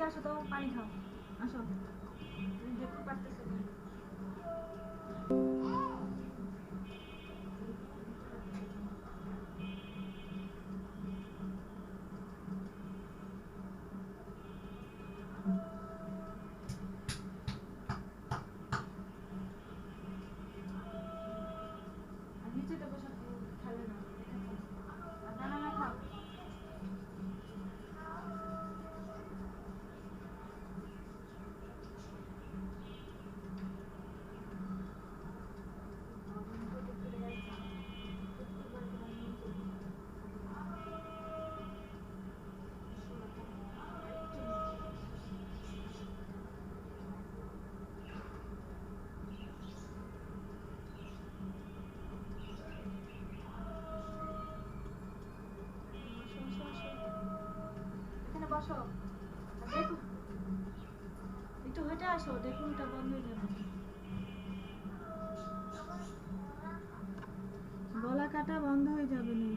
এদিকে আসো তো, পানি খাও, আসো। তুমি দেখতে পারতেছো না। নিচেতে বসে খেলে না, আর বানানা খাও। এখানে বসো, দেখো একটু হেঁটে আসো, দেখুনটা বন্ধ হয়ে যাবে। গলা কাটা বন্ধ হয়ে যাবে না।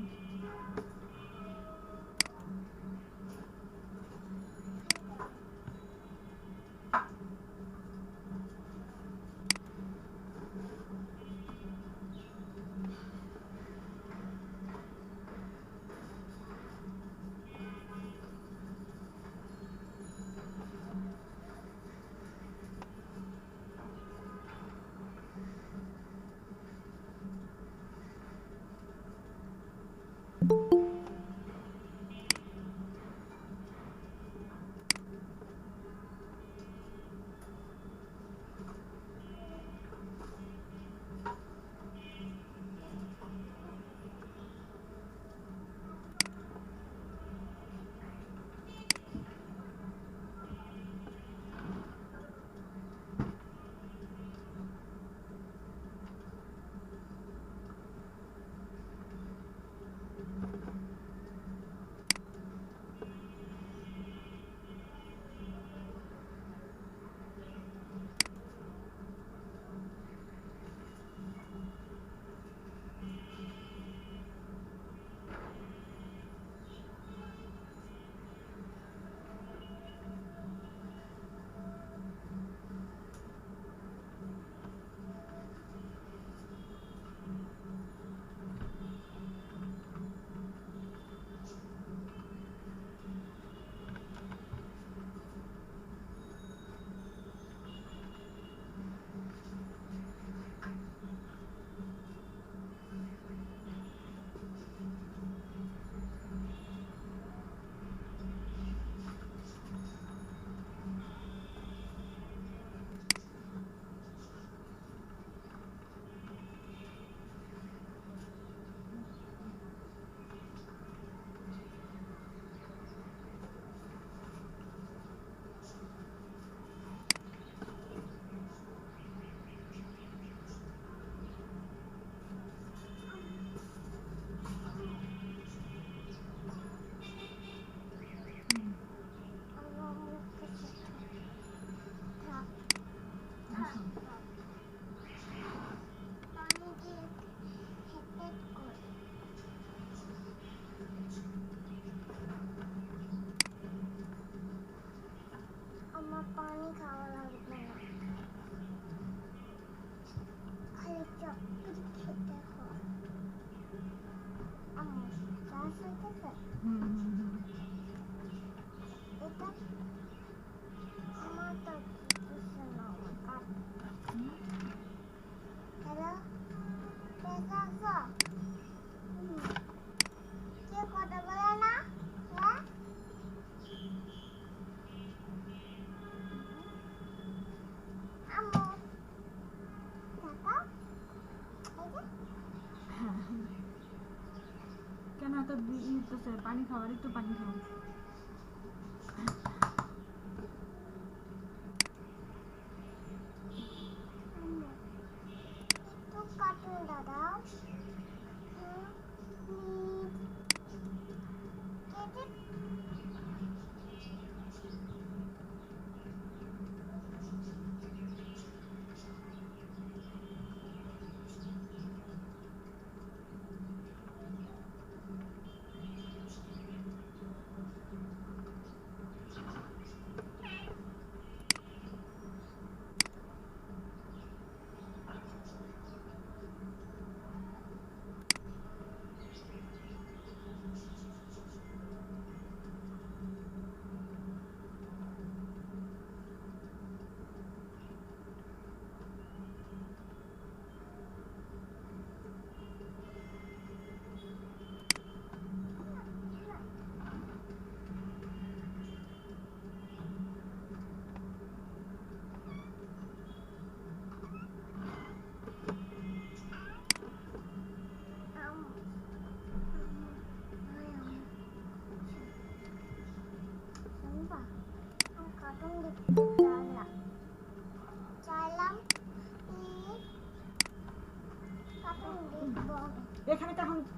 पानी खावा लागत नाही खाली चक्कर खेते हो কেন এত নিতেছে? পানি খাও, আর একটু পানি খাও।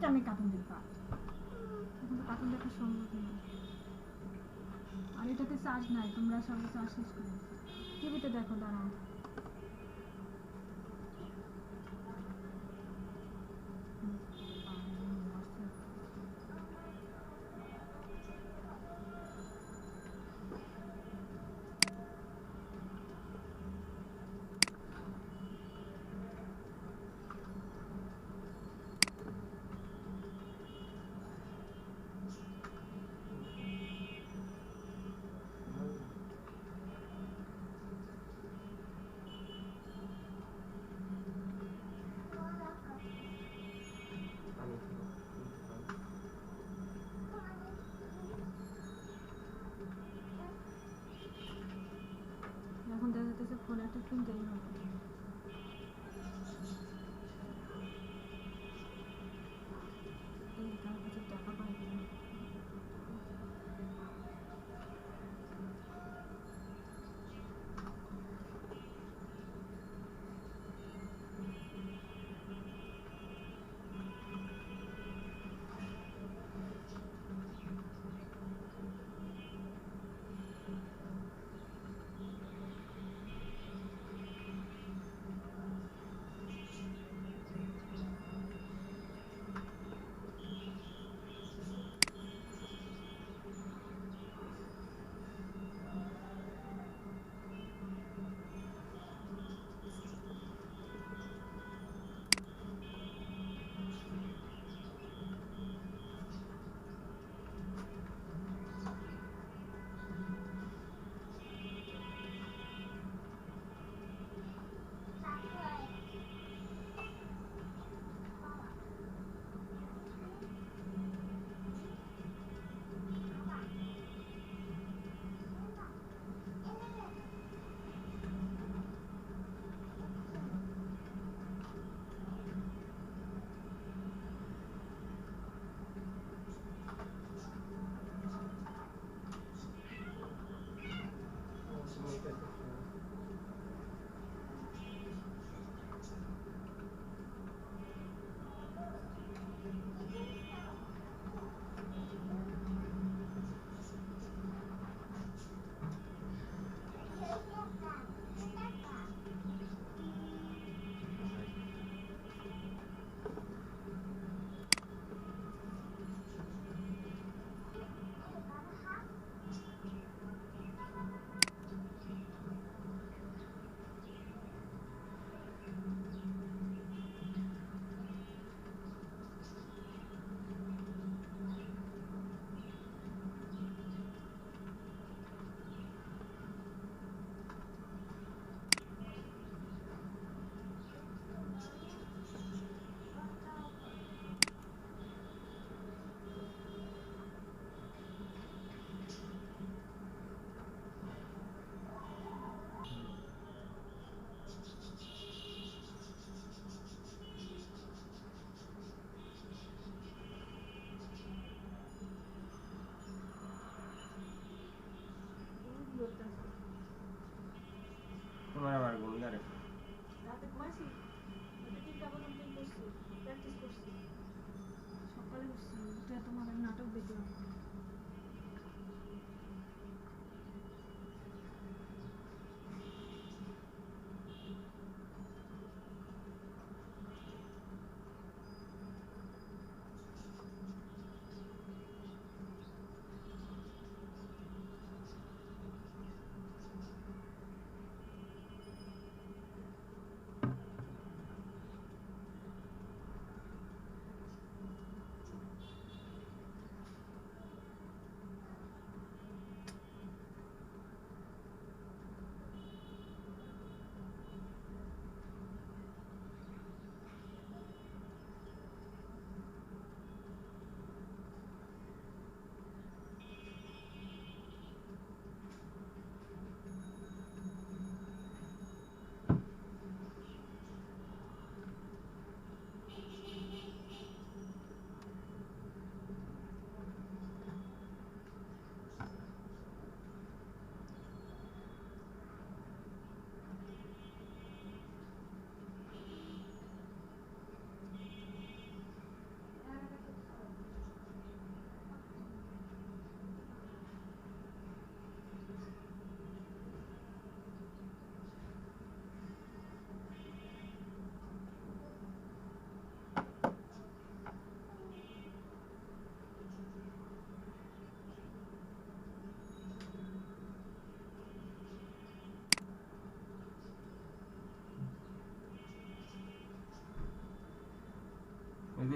টাইমে কার্টুন দেখবা? এখন তো কার্টুন দেখা সম্ভব না। আর এটাতে চার্জ নাই, তোমরা সবাই চার্জ শেষ করে টিভিতে দেখো। দাঁড়াও, এখন দেখা যাচ্ছে ফোন একটা কিনতেই হবে। এই কার কাছে টাকা পাই না। তোমার আবার ঘুম ধরে? রাতে ঘুমাইছি, রাতে 3টা পর্যন্ত করছি, প্র্যাকটিস করছি। সকালে উঠছি, উঠে তোমার নাটক দেখলাম।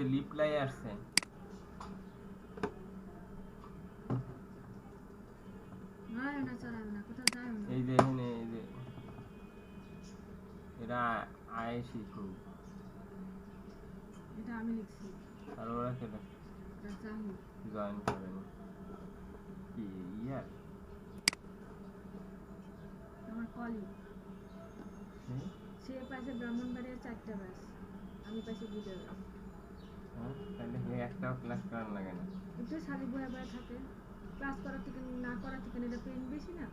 যে লিপলাই আসছে না না চালাবে না কোথাও যাবে না এই যে এখানে এই যে এরা আয়েশি খুব এটা আমি লিখছি আর ওরা কেন এটা জাহিদ জয়েন করেনি কি ইয়ার আমার কলিগ সে পাইছে ব্রাহ্মণবাড়িয়ার 4টা ব্যাচ আমি পাইছি 2টা ব্যাচ তাহলে হে একটাও ক্লাস করার লাগে না একটু শালি বয়ে বয়ে থাকে ক্লাস করা থেকে না করা থেকে এটা পেন বেশি না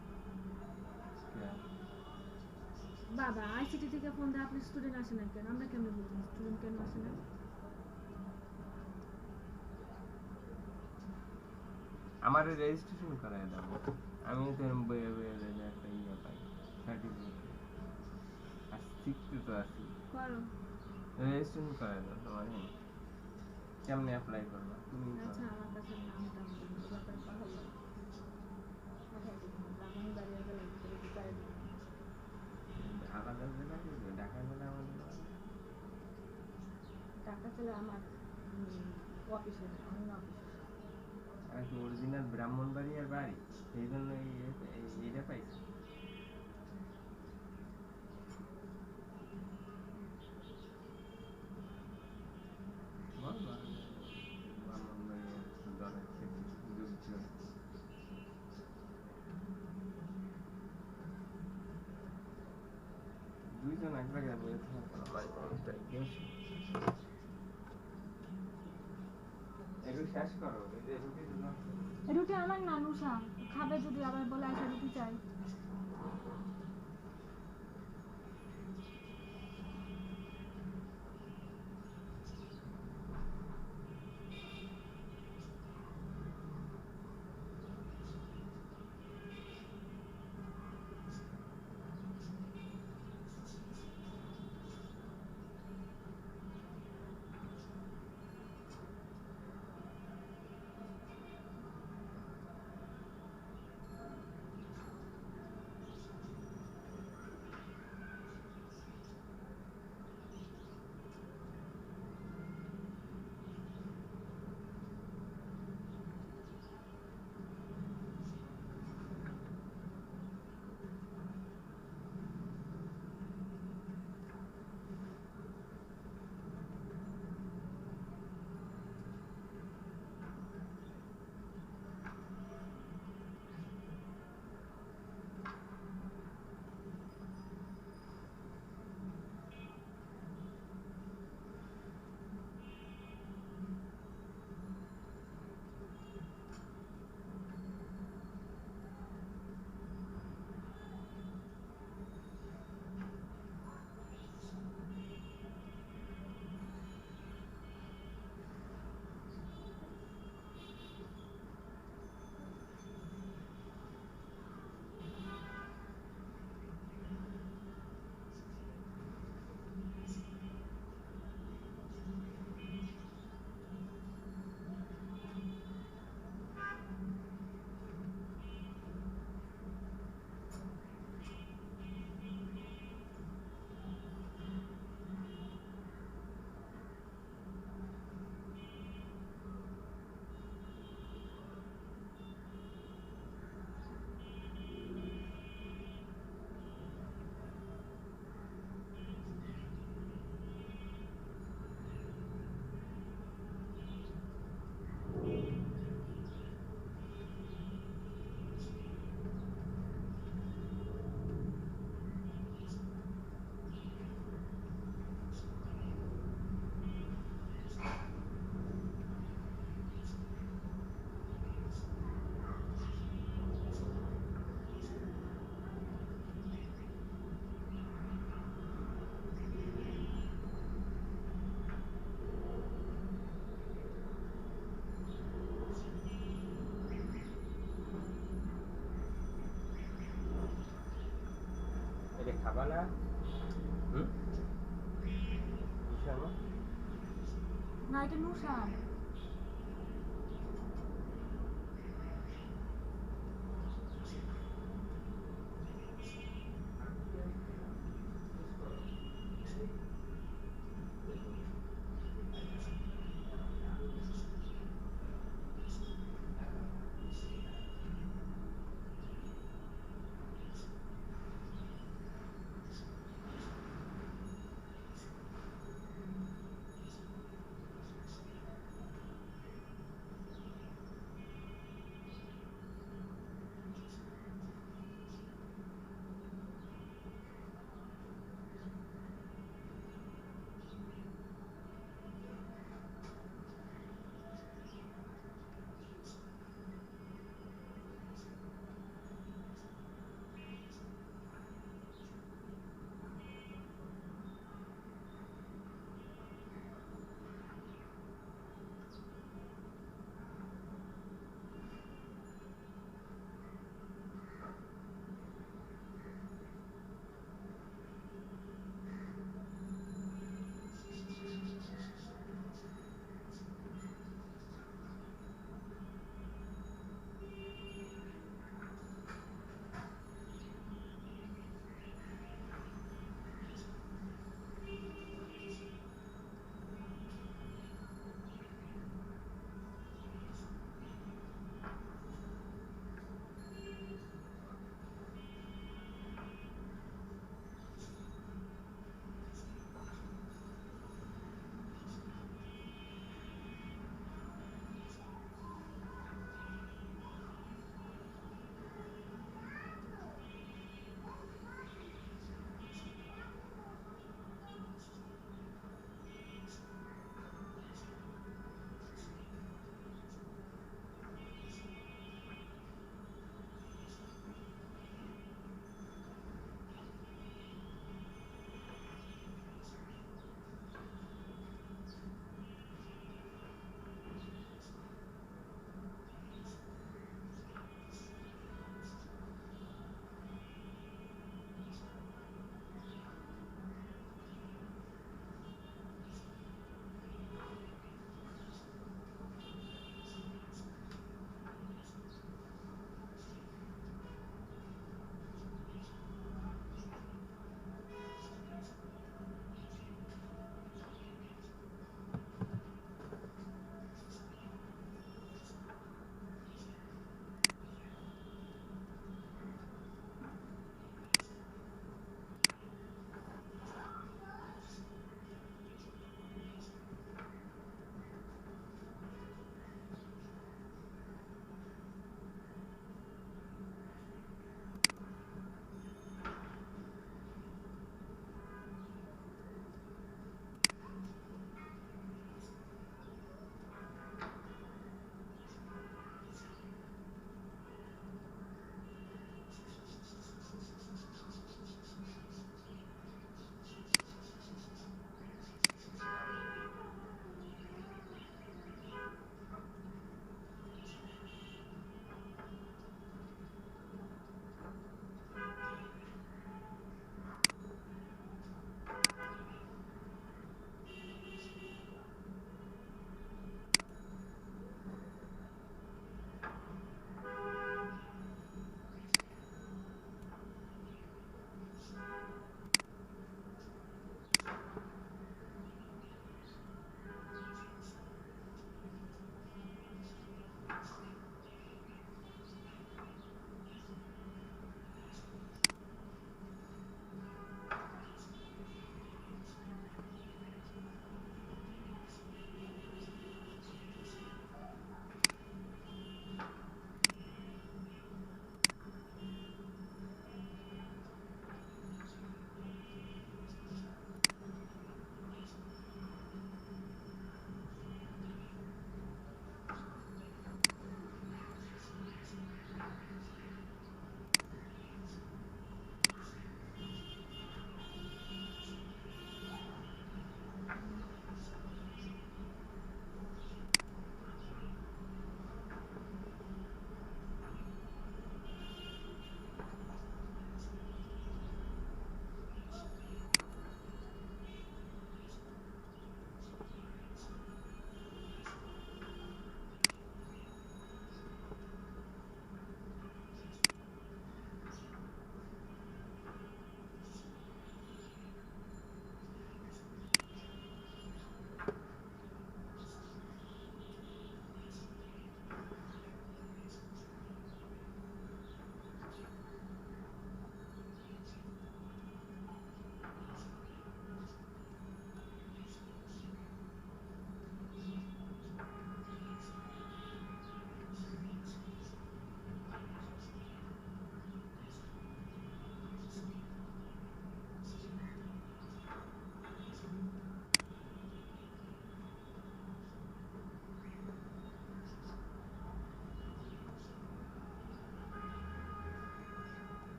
বাবা আইসিটি থেকে ফোন দিয়ে আপনি স্টুডেন্ট আসে না কেন আমরা কেমন বুঝি স্টুডেন্ট কেন আসে না আমার রেজিস্ট্রেশন করায় দাও আমি তো বইয়ে বইয়ে একটা ইয়ে পাই সার্টিফিকেট আর শিখতে তো আছি করো রেজিস্ট্রেশন করায় দাও তোমার কেমনে অ্যাপ্লাই করবো তুমি আচ্ছা আমার কাছে নামটা ব্যাপারে কথা বলো ব্রাহ্মণবাড়িয়া গেলে বিচারে আলাদা জেলা দিবে ঢাকা জেলা আমাদের টাকা চলে আমার অফিসে অন্য অফিসে আর কি অরিজিনাল ব্রাহ্মণবাড়িয়ার বাড়ি সেই জন্য এইটা পাইছি দুইজন এক জায়গায় বসে একটু শেষ করো রুটি আমার নানুষা খাবে যদি আবার বলে আসা রুটি চাই খাবা না না এটা নুশান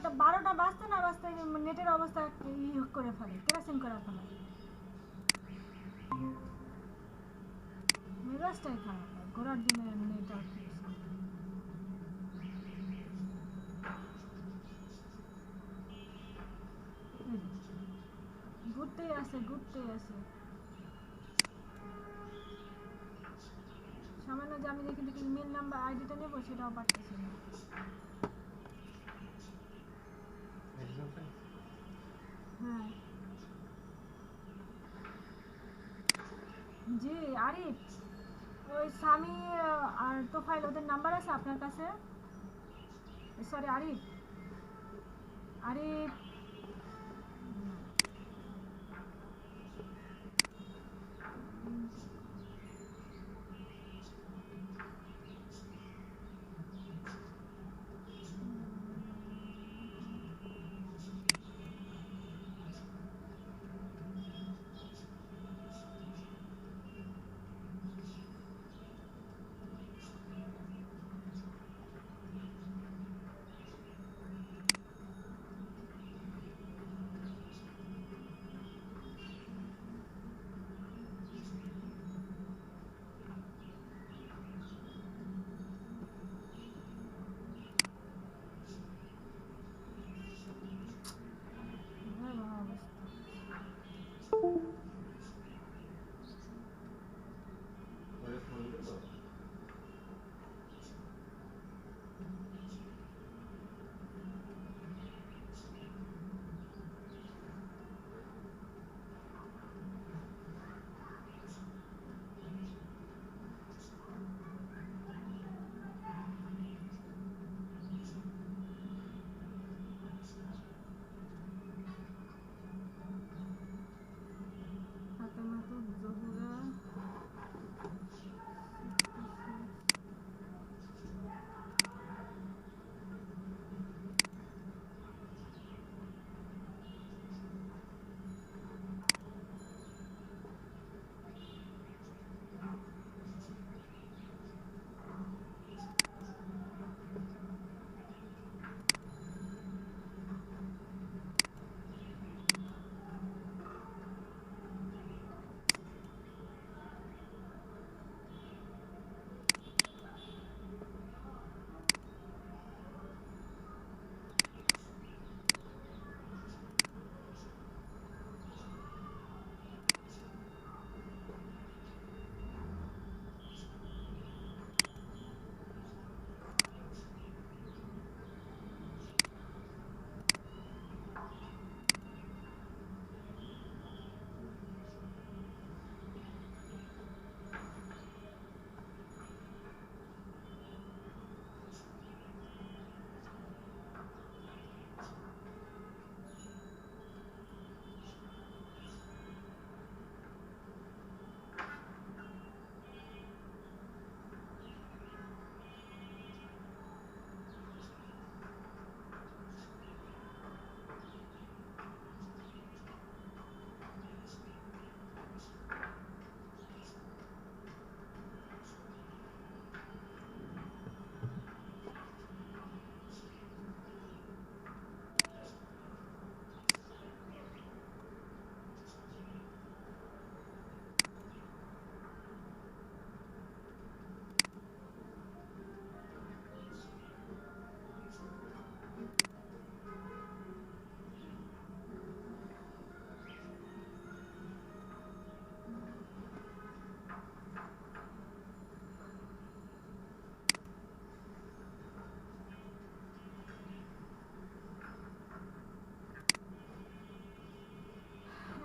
12টা বাজতে না বাজতে নেটের অবস্থা করে ফেলে, কেরাসিন করে ফেলে, মেজাজটাই খারাপ হয় ঘোরার দিনে নেট আর কি। ঘুরতেই আছে সামান্য যে আমি দেখি ইমেল নাম্বার আইডিটা নেবো সেটাও পারতেছি না। হ্যাঁ জি আরিফ, ওই স্বামী আর তোফাইল ওদের নাম্বার আছে আপনার কাছে? সরি আরিফ, আরিফ ফাতেমাতুজ জহুরা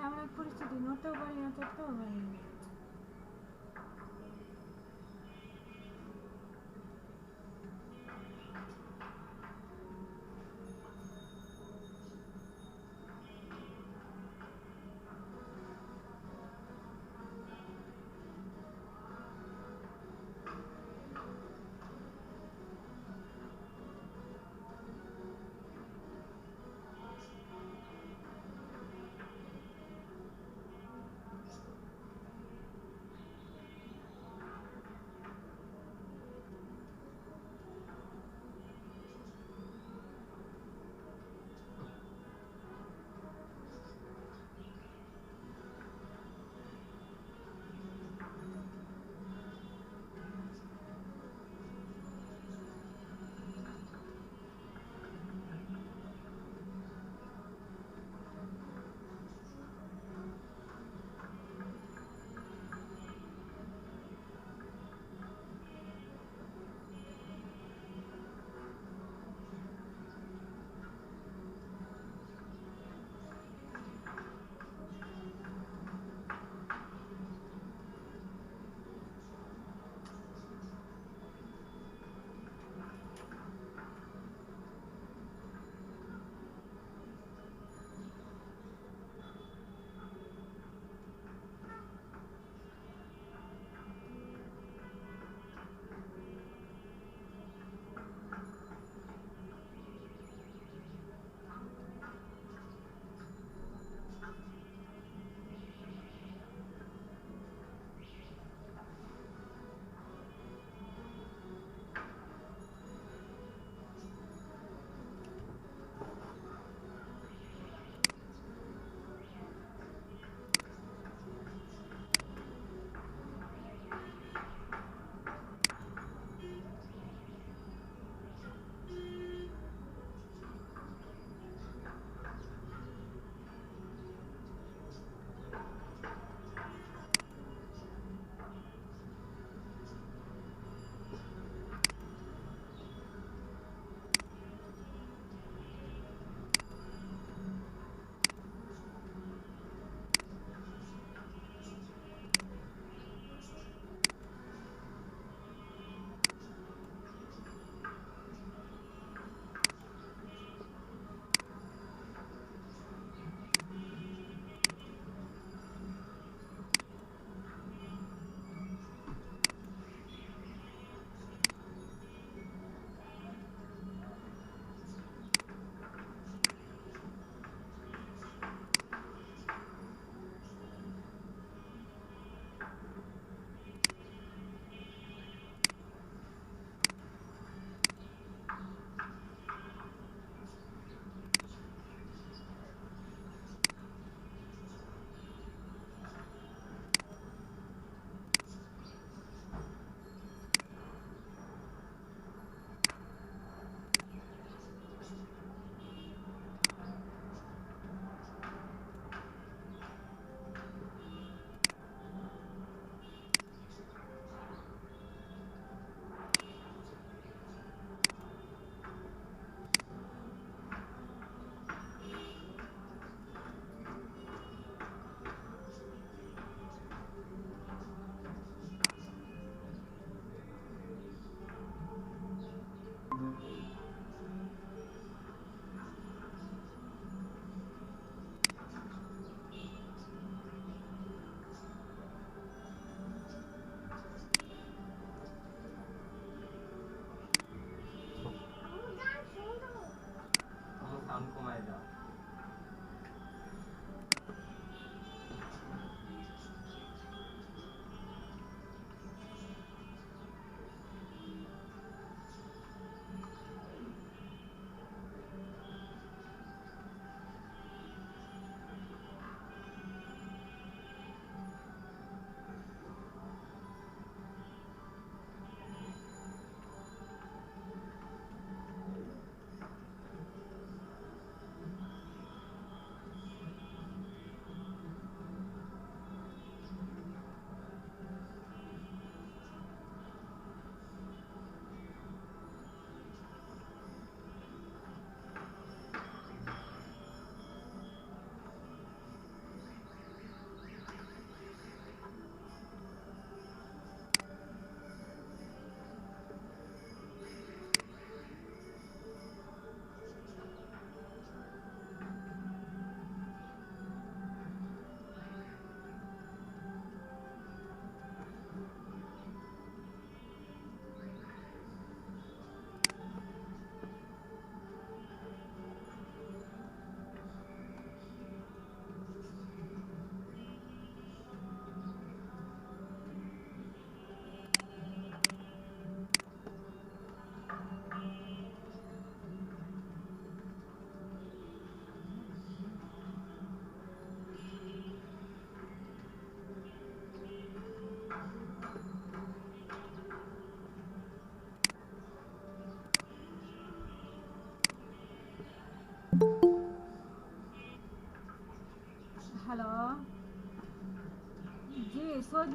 এমন এক পরিস্থিতি, নড়তেও পারি না চড়তেও পারি না।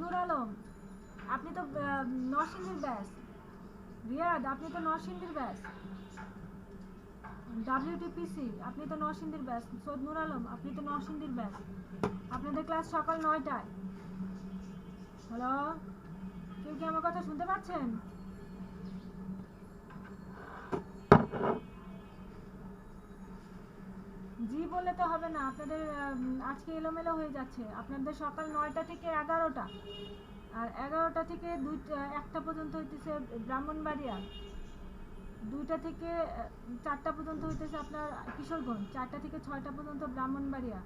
নূর আলম, আপনি তো নরসিংদীর ব্যাস। রিয়াদ, আপনি তো নরসিংদীর ব্যাস। WTPC, আপনি তো নরসিংদীর ব্যাস। সৈয়দ নূর আলম, আপনি তো নরসিংদীর ব্যাস। আপনাদের ক্লাস সকাল 9টায়। হ্যালো, কেউ কি আমার কথা শুনতে পাচ্ছেন? জি বললে তো হবে না, আপনাদের আজকে এলোমেলো হয়ে যাচ্ছে। আপনাদের সকাল 9টা থেকে 11টা, আর 11টা থেকে 1টা পর্যন্ত হইতেছে ব্রাহ্মণবাড়িয়া, 2টা থেকে 4টা পর্যন্ত হইতেছে আপনার কিশোরগঞ্জ, 4টা থেকে 6টা পর্যন্ত ব্রাহ্মণবাড়িয়া।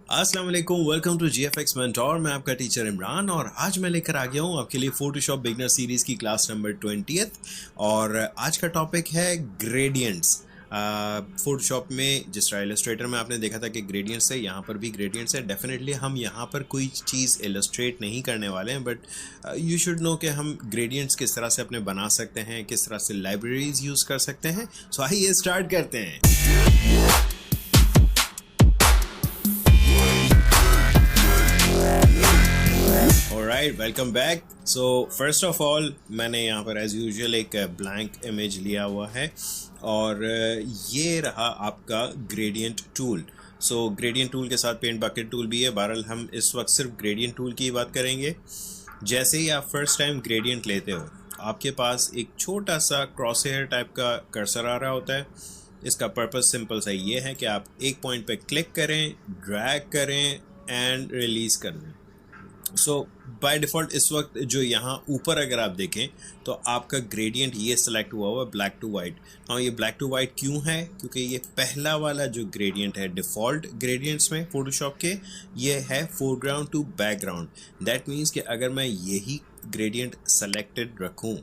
अस्सलाम वालेकुम, वेलकम टू GFX मेंटोर। मैं आपका टीचर इमरान और आज मैं लेकर आ गया हूँ आपके लिए फोटोशॉप बिगनर सीरीज़ की क्लास नंबर 20th। और आज का टॉपिक है ग्रेडियंट्स। फोटोशॉप में जिस तरह इलस्ट्रेटर में आपने देखा था कि ग्रेडियंट्स है, यहाँ पर भी ग्रेडियंट्स है। डेफिनेटली हम यहाँ पर कोई चीज़ इलस्ट्रेट नहीं करने वाले हैं, बट यू शुड नो कि हम ग्रेडियंट्स किस तरह से अपने बना सकते हैं, किस तरह से लाइब्रेरीज यूज़ कर सकते हैं। सो आइए स्टार्ट करते हैं। Alright, welcome back. So first of all, मैंने यहाँ पर एज यूजुअल एक ब्लैंक इमेज लिया हुआ है और ये रहा आपका ग्रेडियंट टूल। सो ग्रेडियंट टूल के साथ पेंट बकेट टूल भी है। बहरहाल हम इस वक्त सिर्फ ग्रेडियंट टूल की बात करेंगे। जैसे ही आप फर्स्ट टाइम ग्रेडियंट लेते हो, आपके पास एक छोटा सा क्रॉस हेयर टाइप का कर्सर आ रहा होता है। इसका पर्पस सिंपल सा ये है कि आप एक पॉइंट पे क्लिक करें, ड्रैग करें एंड रिलीज़ कर दें। सो बाय डिफ़ॉल्ट इस वक्त जो यहाँ ऊपर अगर आप देखें तो आपका ग्रेडियंट ये सेलेक्ट हुआ हुआ ब्लैक टू वाइट। हाँ, ये ब्लैक टू वाइट क्यों है? क्योंकि ये पहला वाला जो ग्रेडियंट है डिफ़ॉल्ट ग्रेडियंट्स में फोटोशॉप के, ये है foreground to background. That means कि अगर मैं यही ग्रेडियंट सेलेक्टेड रखूँ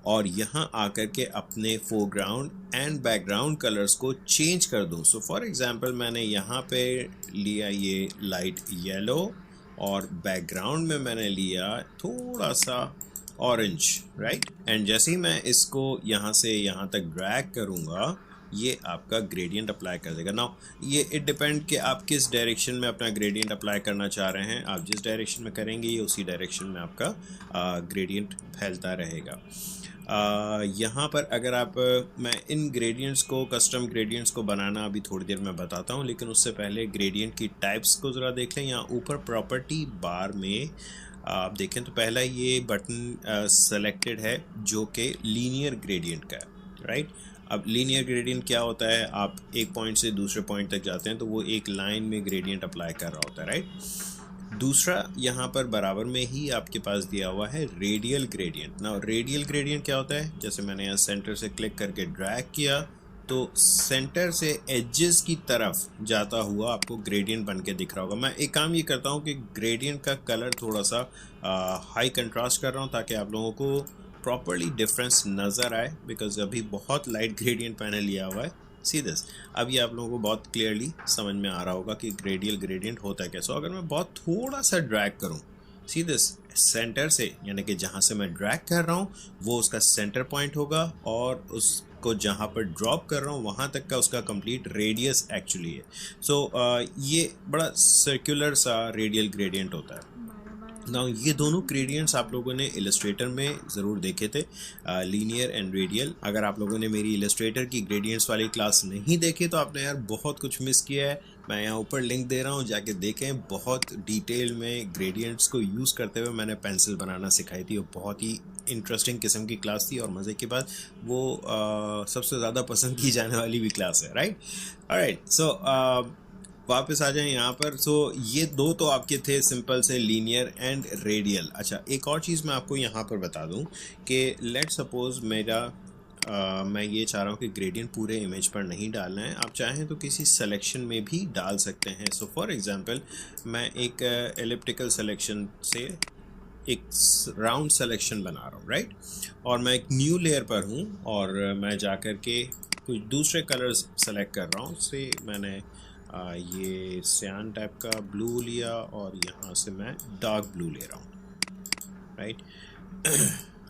और यहाँ आकर के अपने फोरग्राउंड एंड बैकग्राउंड कलर्स को चेंज कर दूँ। सो फॉर एग्जांपल मैंने यहाँ पे लिया ये लाइट येलो और बैकग्राउंड में मैंने लिया थोड़ा सा ऑरेंज, राइट। एंड जैसे ही मैं इसको यहाँ से यहाँ तक ड्रैग करूँगा, ये आपका ग्रेडियंट अप्लाई कर देगा। नाउ ये इट डिपेंड कि आप किस डायरेक्शन में अपना ग्रेडियंट अप्लाई करना चाह रहे हैं। आप जिस डायरेक्शन में करेंगे ये उसी डायरेक्शन में आपका ग्रेडियंट फैलता रहेगा। यहाँ पर अगर आप मैं इन ग्रेडियंट्स को, कस्टम ग्रेडियंट्स को बनाना अभी थोड़ी देर में बताता हूँ, लेकिन उससे पहले ग्रेडियंट की टाइप्स को ज़रा देख लें। यहाँ ऊपर प्रॉपर्टी बार में आप देखें तो पहला ये बटन सेलेक्टेड है जो कि लीनियर ग्रेडियंट का है, राइट। अब लीनियर ग्रेडियंट क्या होता है? आप एक पॉइंट से दूसरे पॉइंट तक जाते हैं तो वो एक लाइन में ग्रेडियंट अप्लाई कर रहा होता है, राइट। दूसरा यहाँ पर बराबर में ही आपके पास दिया हुआ है रेडियल ग्रेडियंट। ना रेडियल ग्रेडियंट क्या होता है? जैसे मैंने यहाँ सेंटर से क्लिक करके ड्रैग किया तो सेंटर से एजेस की तरफ जाता हुआ आपको ग्रेडियंट बन के दिख रहा होगा। मैं एक काम ये करता हूँ कि ग्रेडियंट का कलर थोड़ा सा हाई कंट्रास्ट कर रहा हूँ ताकि आप लोगों को प्रॉपरली डिफरेंस नज़र आए, बिकॉज अभी बहुत लाइट ग्रेडियंट मैंने लिया हुआ है। सी दिस, अब ये आप लोगों को बहुत क्लियरली समझ में आ रहा होगा कि ग्रेडियल ग्रेडियंट होता है कैसे। अगर मैं बहुत थोड़ा सा ड्रैग करूं, सी दिस, सेंटर से, यानी कि जहां से मैं ड्रैग कर रहा हूं वो उसका सेंटर पॉइंट होगा और उसको जहां पर ड्रॉप कर रहा हूं वहां तक का उसका कंप्लीट रेडियस एक्चुअली है। सो ये बड़ा सर्कुलर सा रेडियल ग्रेडियंट होता है। नाउ ये दोनों ग्रेडियंट्स आप लोगों ने इलस्ट्रेटर में ज़रूर देखे थे, लीनियर एंड रेडियल। अगर आप लोगों ने मेरी इलस्ट्रेटर की ग्रेडियंट्स वाली क्लास नहीं देखी तो आपने यार बहुत कुछ मिस किया है। मैं यहाँ ऊपर लिंक दे रहा हूँ, जाके देखें। बहुत डिटेल में ग्रेडियंट्स को यूज़ करते हुए मैंने पेंसिल बनाना सिखाई थी और बहुत ही इंटरेस्टिंग किस्म की क्लास थी और मज़े की बात वो सबसे ज़्यादा पसंद की जाने वाली भी क्लास है, राइट। ऑलराइट, सो वापस आ जाएं यहाँ पर। सो ये दो तो आपके थे सिंपल से, लीनियर एंड रेडियल। अच्छा, एक और चीज़ मैं आपको यहाँ पर बता दूँ कि लेट सपोज़ मैं ये चाह रहा हूँ कि ग्रेडियंट पूरे इमेज पर नहीं डालना है, आप चाहें तो किसी सिलेक्शन में भी डाल सकते हैं। सो फॉर एग्ज़ाम्पल मैं एक एलिप्टिकल सिलेक्शन से एक राउंड सिलेक्शन बना रहा हूँ, राइट। और मैं एक न्यू लेयर पर हूँ और मैं जा कर के कुछ दूसरे कलर्स सेलेक्ट कर रहा हूँ। से मैंने ये सियान टाइप का ब्लू लिया और यहाँ से मैं डार्क ब्लू ले रहा हूँ, राइट।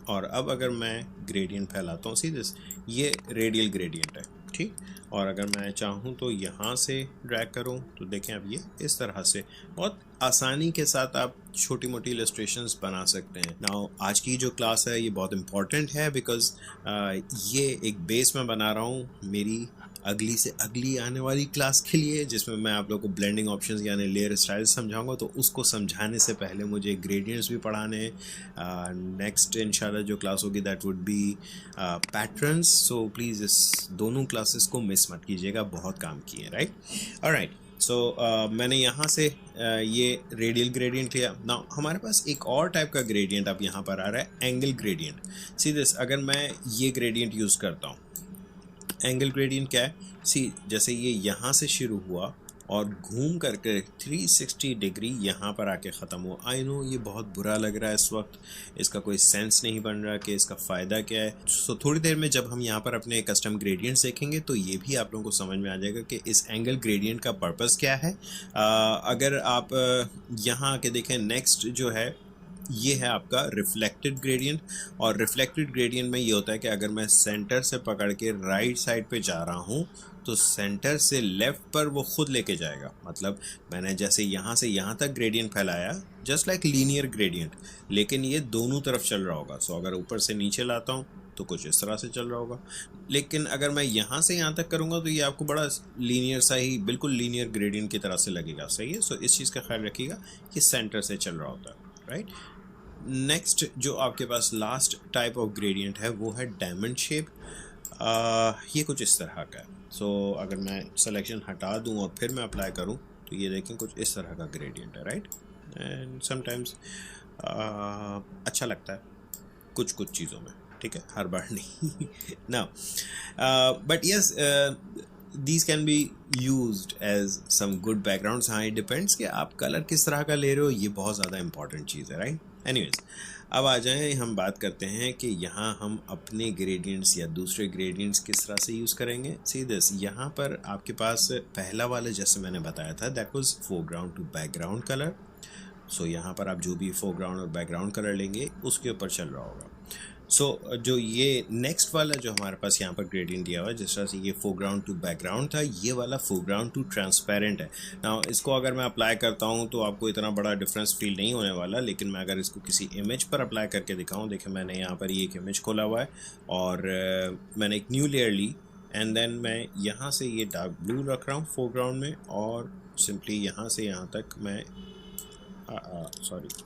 और अब अगर मैं ग्रेडियंट फैलाता हूँ, सी दिस, ये रेडियल ग्रेडियंट है, ठीक। और अगर मैं चाहूँ तो यहाँ से ड्रैग करूँ तो देखें अब ये इस तरह से बहुत आसानी के साथ आप छोटी मोटी इलस्ट्रेशंस बना सकते हैं। नाउ आज की जो क्लास है ये बहुत इम्पॉर्टेंट है बिकॉज़ ये एक बेस में बना रहा हूँ मेरी अगली से अगली आने वाली क्लास के लिए, जिसमें मैं आप लोगों को ब्लेंडिंग ऑप्शंस यानी लेयर स्टाइल्स समझाऊंगा। तो उसको समझाने से पहले मुझे ग्रेडियंट्स भी पढ़ाने हैं। नेक्स्ट इंशाल्लाह जो क्लास होगी that would be patterns. So please इस दोनों क्लासेस को मिस मत कीजिएगा, बहुत काम किए, राइट। ऑलराइट, सो मैंने यहाँ से ये रेडियल ग्रेडियंट लिया। नाउ हमारे पास एक और टाइप का ग्रेडियंट अब यहाँ पर आ रहा है, एंगल ग्रेडियंट। सी दिस, अगर मैं ये ग्रेडियंट यूज़ करता हूँ, एंगल ग्रेडियंट क्या है? सी, जैसे ये यहाँ से शुरू हुआ और घूम करके 360 डिग्री यहाँ पर आके ख़त्म हो। आई नो ये बहुत बुरा लग रहा है इस वक्त, इसका कोई सेंस नहीं बन रहा कि इसका फ़ायदा क्या है। सो थोड़ी देर में जब हम यहाँ पर अपने कस्टम ग्रेडियंट्स देखेंगे तो ये भी आप लोगों को समझ में आ जाएगा कि इस एंगल ग्रेडियंट का पर्पस क्या है। अगर आप यहाँ आके देखें, नेक्स्ट जो है ये है आपका रिफ्लेक्टेड ग्रेडियंट। और रिफ्लेक्टेड ग्रेडियंट में ये होता है कि अगर मैं सेंटर से पकड़ के राइट साइड पे जा रहा हूँ तो सेंटर से लेफ़्ट पर वो खुद लेके जाएगा। मतलब मैंने जैसे यहाँ से यहाँ तक ग्रेडियंट फैलाया, जस्ट लाइक लीनियर ग्रेडियंट, लेकिन ये दोनों तरफ चल रहा होगा। सो अगर ऊपर से नीचे लाता हूँ तो कुछ इस तरह से चल रहा होगा, लेकिन अगर मैं यहाँ से यहाँ तक करूँगा तो ये आपको बड़ा लीनियर सा ही, बिल्कुल लीनियर ग्रेडियंट की तरह से लगेगा। सही है। सो इस चीज़ का ख्याल रखिएगा, ये सेंटर से चल रहा होता है, राइट। नेक्स्ट जो आपके पास लास्ट टाइप ऑफ ग्रेडियंट है वो है डायमंड शेप। ये कुछ इस तरह का है। सो अगर मैं सिलेक्शन हटा दूं और फिर मैं अप्लाई करूं तो ये देखें कुछ इस तरह का ग्रेडियंट है, राइट। एंड समटाइम्स अच्छा लगता है कुछ कुछ चीज़ों में, ठीक है, हर बार नहीं ना। But yes, these can be used as some good backgrounds। हाँ, it depends कि आप कलर किस तरह का ले रहे हो, ये बहुत ज़्यादा इंपॉर्टेंट चीज़ है, राइट। एनीवेज, अब आ जाएं, हम बात करते हैं कि यहाँ हम अपने ग्रेडियंट्स या दूसरे ग्रेडियंट्स किस तरह से यूज़ करेंगे। सी दिस, यहाँ पर आपके पास पहला वाला जैसे मैंने बताया था, that was foreground to background colour. So यहाँ पर आप जो भी फोरग्राउंड और बैकग्राउंड कलर लेंगे उसके ऊपर चल रहा होगा। सो जो ये नेक्स्ट वाला जो हमारे पास यहाँ पर ग्रेडियंट दिया हुआ है, जिस तरह से ये फोरग्राउंड टू बैकग्राउंड था, ये वाला फोरग्राउंड टू ट्रांसपेरेंट है। ना इसको अगर मैं अप्लाई करता हूँ तो आपको इतना बड़ा डिफरेंस फील नहीं होने वाला, लेकिन मैं अगर इसको किसी इमेज पर अप्लाई करके दिखाऊँ, देखिए मैंने यहाँ पर ये एक इमेज खोला हुआ है और मैंने एक न्यू लेयर ली एंड देन मैं यहाँ से ये डार्क ब्लू रख रहा हूँ फोरग्राउंड में और सिंपली यहाँ से यहाँ तक मैं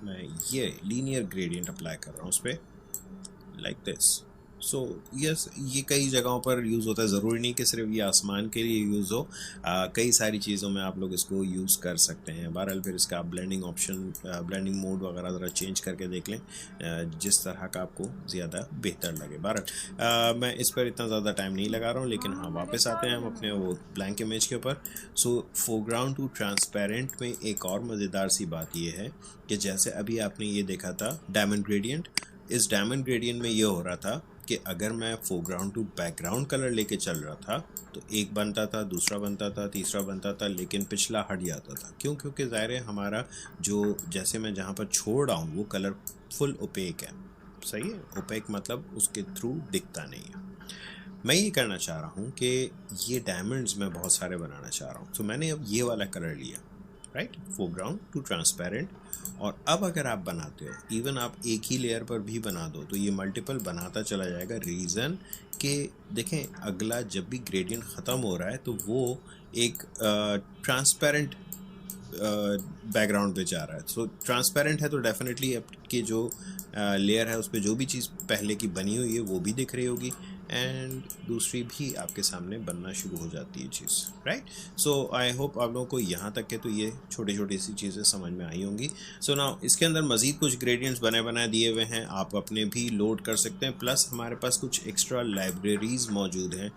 मैं ये लीनियर ग्रेडियंट अप्लाई कर रहा हूँ उस पर, लाइक दिस। सो यस, ये कई जगहों पर यूज़ होता है, ज़रूरी नहीं कि सिर्फ ये आसमान के लिए यूज़ हो, कई सारी चीज़ों में आप लोग इसको यूज़ कर सकते हैं। बहरहाल फिर इसका ब्लेंडिंग ऑप्शन, ब्लेंडिंग मोड वगैरह ज़रा चेंज करके देख लें, जिस तरह का आपको ज़्यादा बेहतर लगे। बहरहाल मैं इस पर इतना ज़्यादा टाइम नहीं लगा रहा हूँ, लेकिन हाँ, वापस आते हैं हम अपने वो ब्लैंक इमेज के ऊपर। सो फोरग्राउंड टू ट्रांसपेरेंट में एक और मज़ेदार सी बात ये है कि जैसे अभी आपने ये देखा था डायमंड ग्रेडियंट, इस डायमंड ग्रेडियंट में ये हो रहा था कि अगर मैं फोरग्राउंड टू बैकग्राउंड कलर लेके चल रहा था तो एक बनता था, दूसरा बनता था, तीसरा बनता था, लेकिन पिछला हट जाता था। क्यों? क्योंकि ज़ाहिर है हमारा जो, जैसे मैं जहाँ पर छोड़ रहा हूँ वो कलर फुल ओपेक है। सही है, ओपेक मतलब उसके थ्रू दिखता नहीं है। मैं ये करना चाह रहा हूँ कि ये डायमंड्स मैं बहुत सारे बनाना चाह रहा हूँ। तो मैंने अब ये वाला कलर लिया, राइट, फोरग्राउंड टू ट्रांसपेरेंट। और अब अगर आप बनाते हो, इवन आप एक ही लेयर पर भी बना दो तो ये मल्टीपल बनाता चला जाएगा। रीज़न कि देखें, अगला जब भी ग्रेडियंट ख़त्म हो रहा है तो वो एक ट्रांसपेरेंट बैकग्राउंड पे जा रहा है। सो ट्रांसपेरेंट है तो डेफिनेटली आपकी जो लेयर है उस पर जो भी चीज़ पहले की बनी हुई है वो भी दिख रही होगी एंड दूसरी भी आपके सामने बनना शुरू हो जाती है चीज़, राइट। सो आई होप आप लोगों को यहाँ तक के तो ये छोटी छोटी सी चीज़ें समझ में आई होंगी। सो नाउ इसके अंदर मज़ीद कुछ ग्रेडियंट्स बने बनाए दिए हुए हैं, आप अपने भी लोड कर सकते हैं। प्लस हमारे पास कुछ एक्स्ट्रा लाइब्रेरीज़ मौजूद हैं।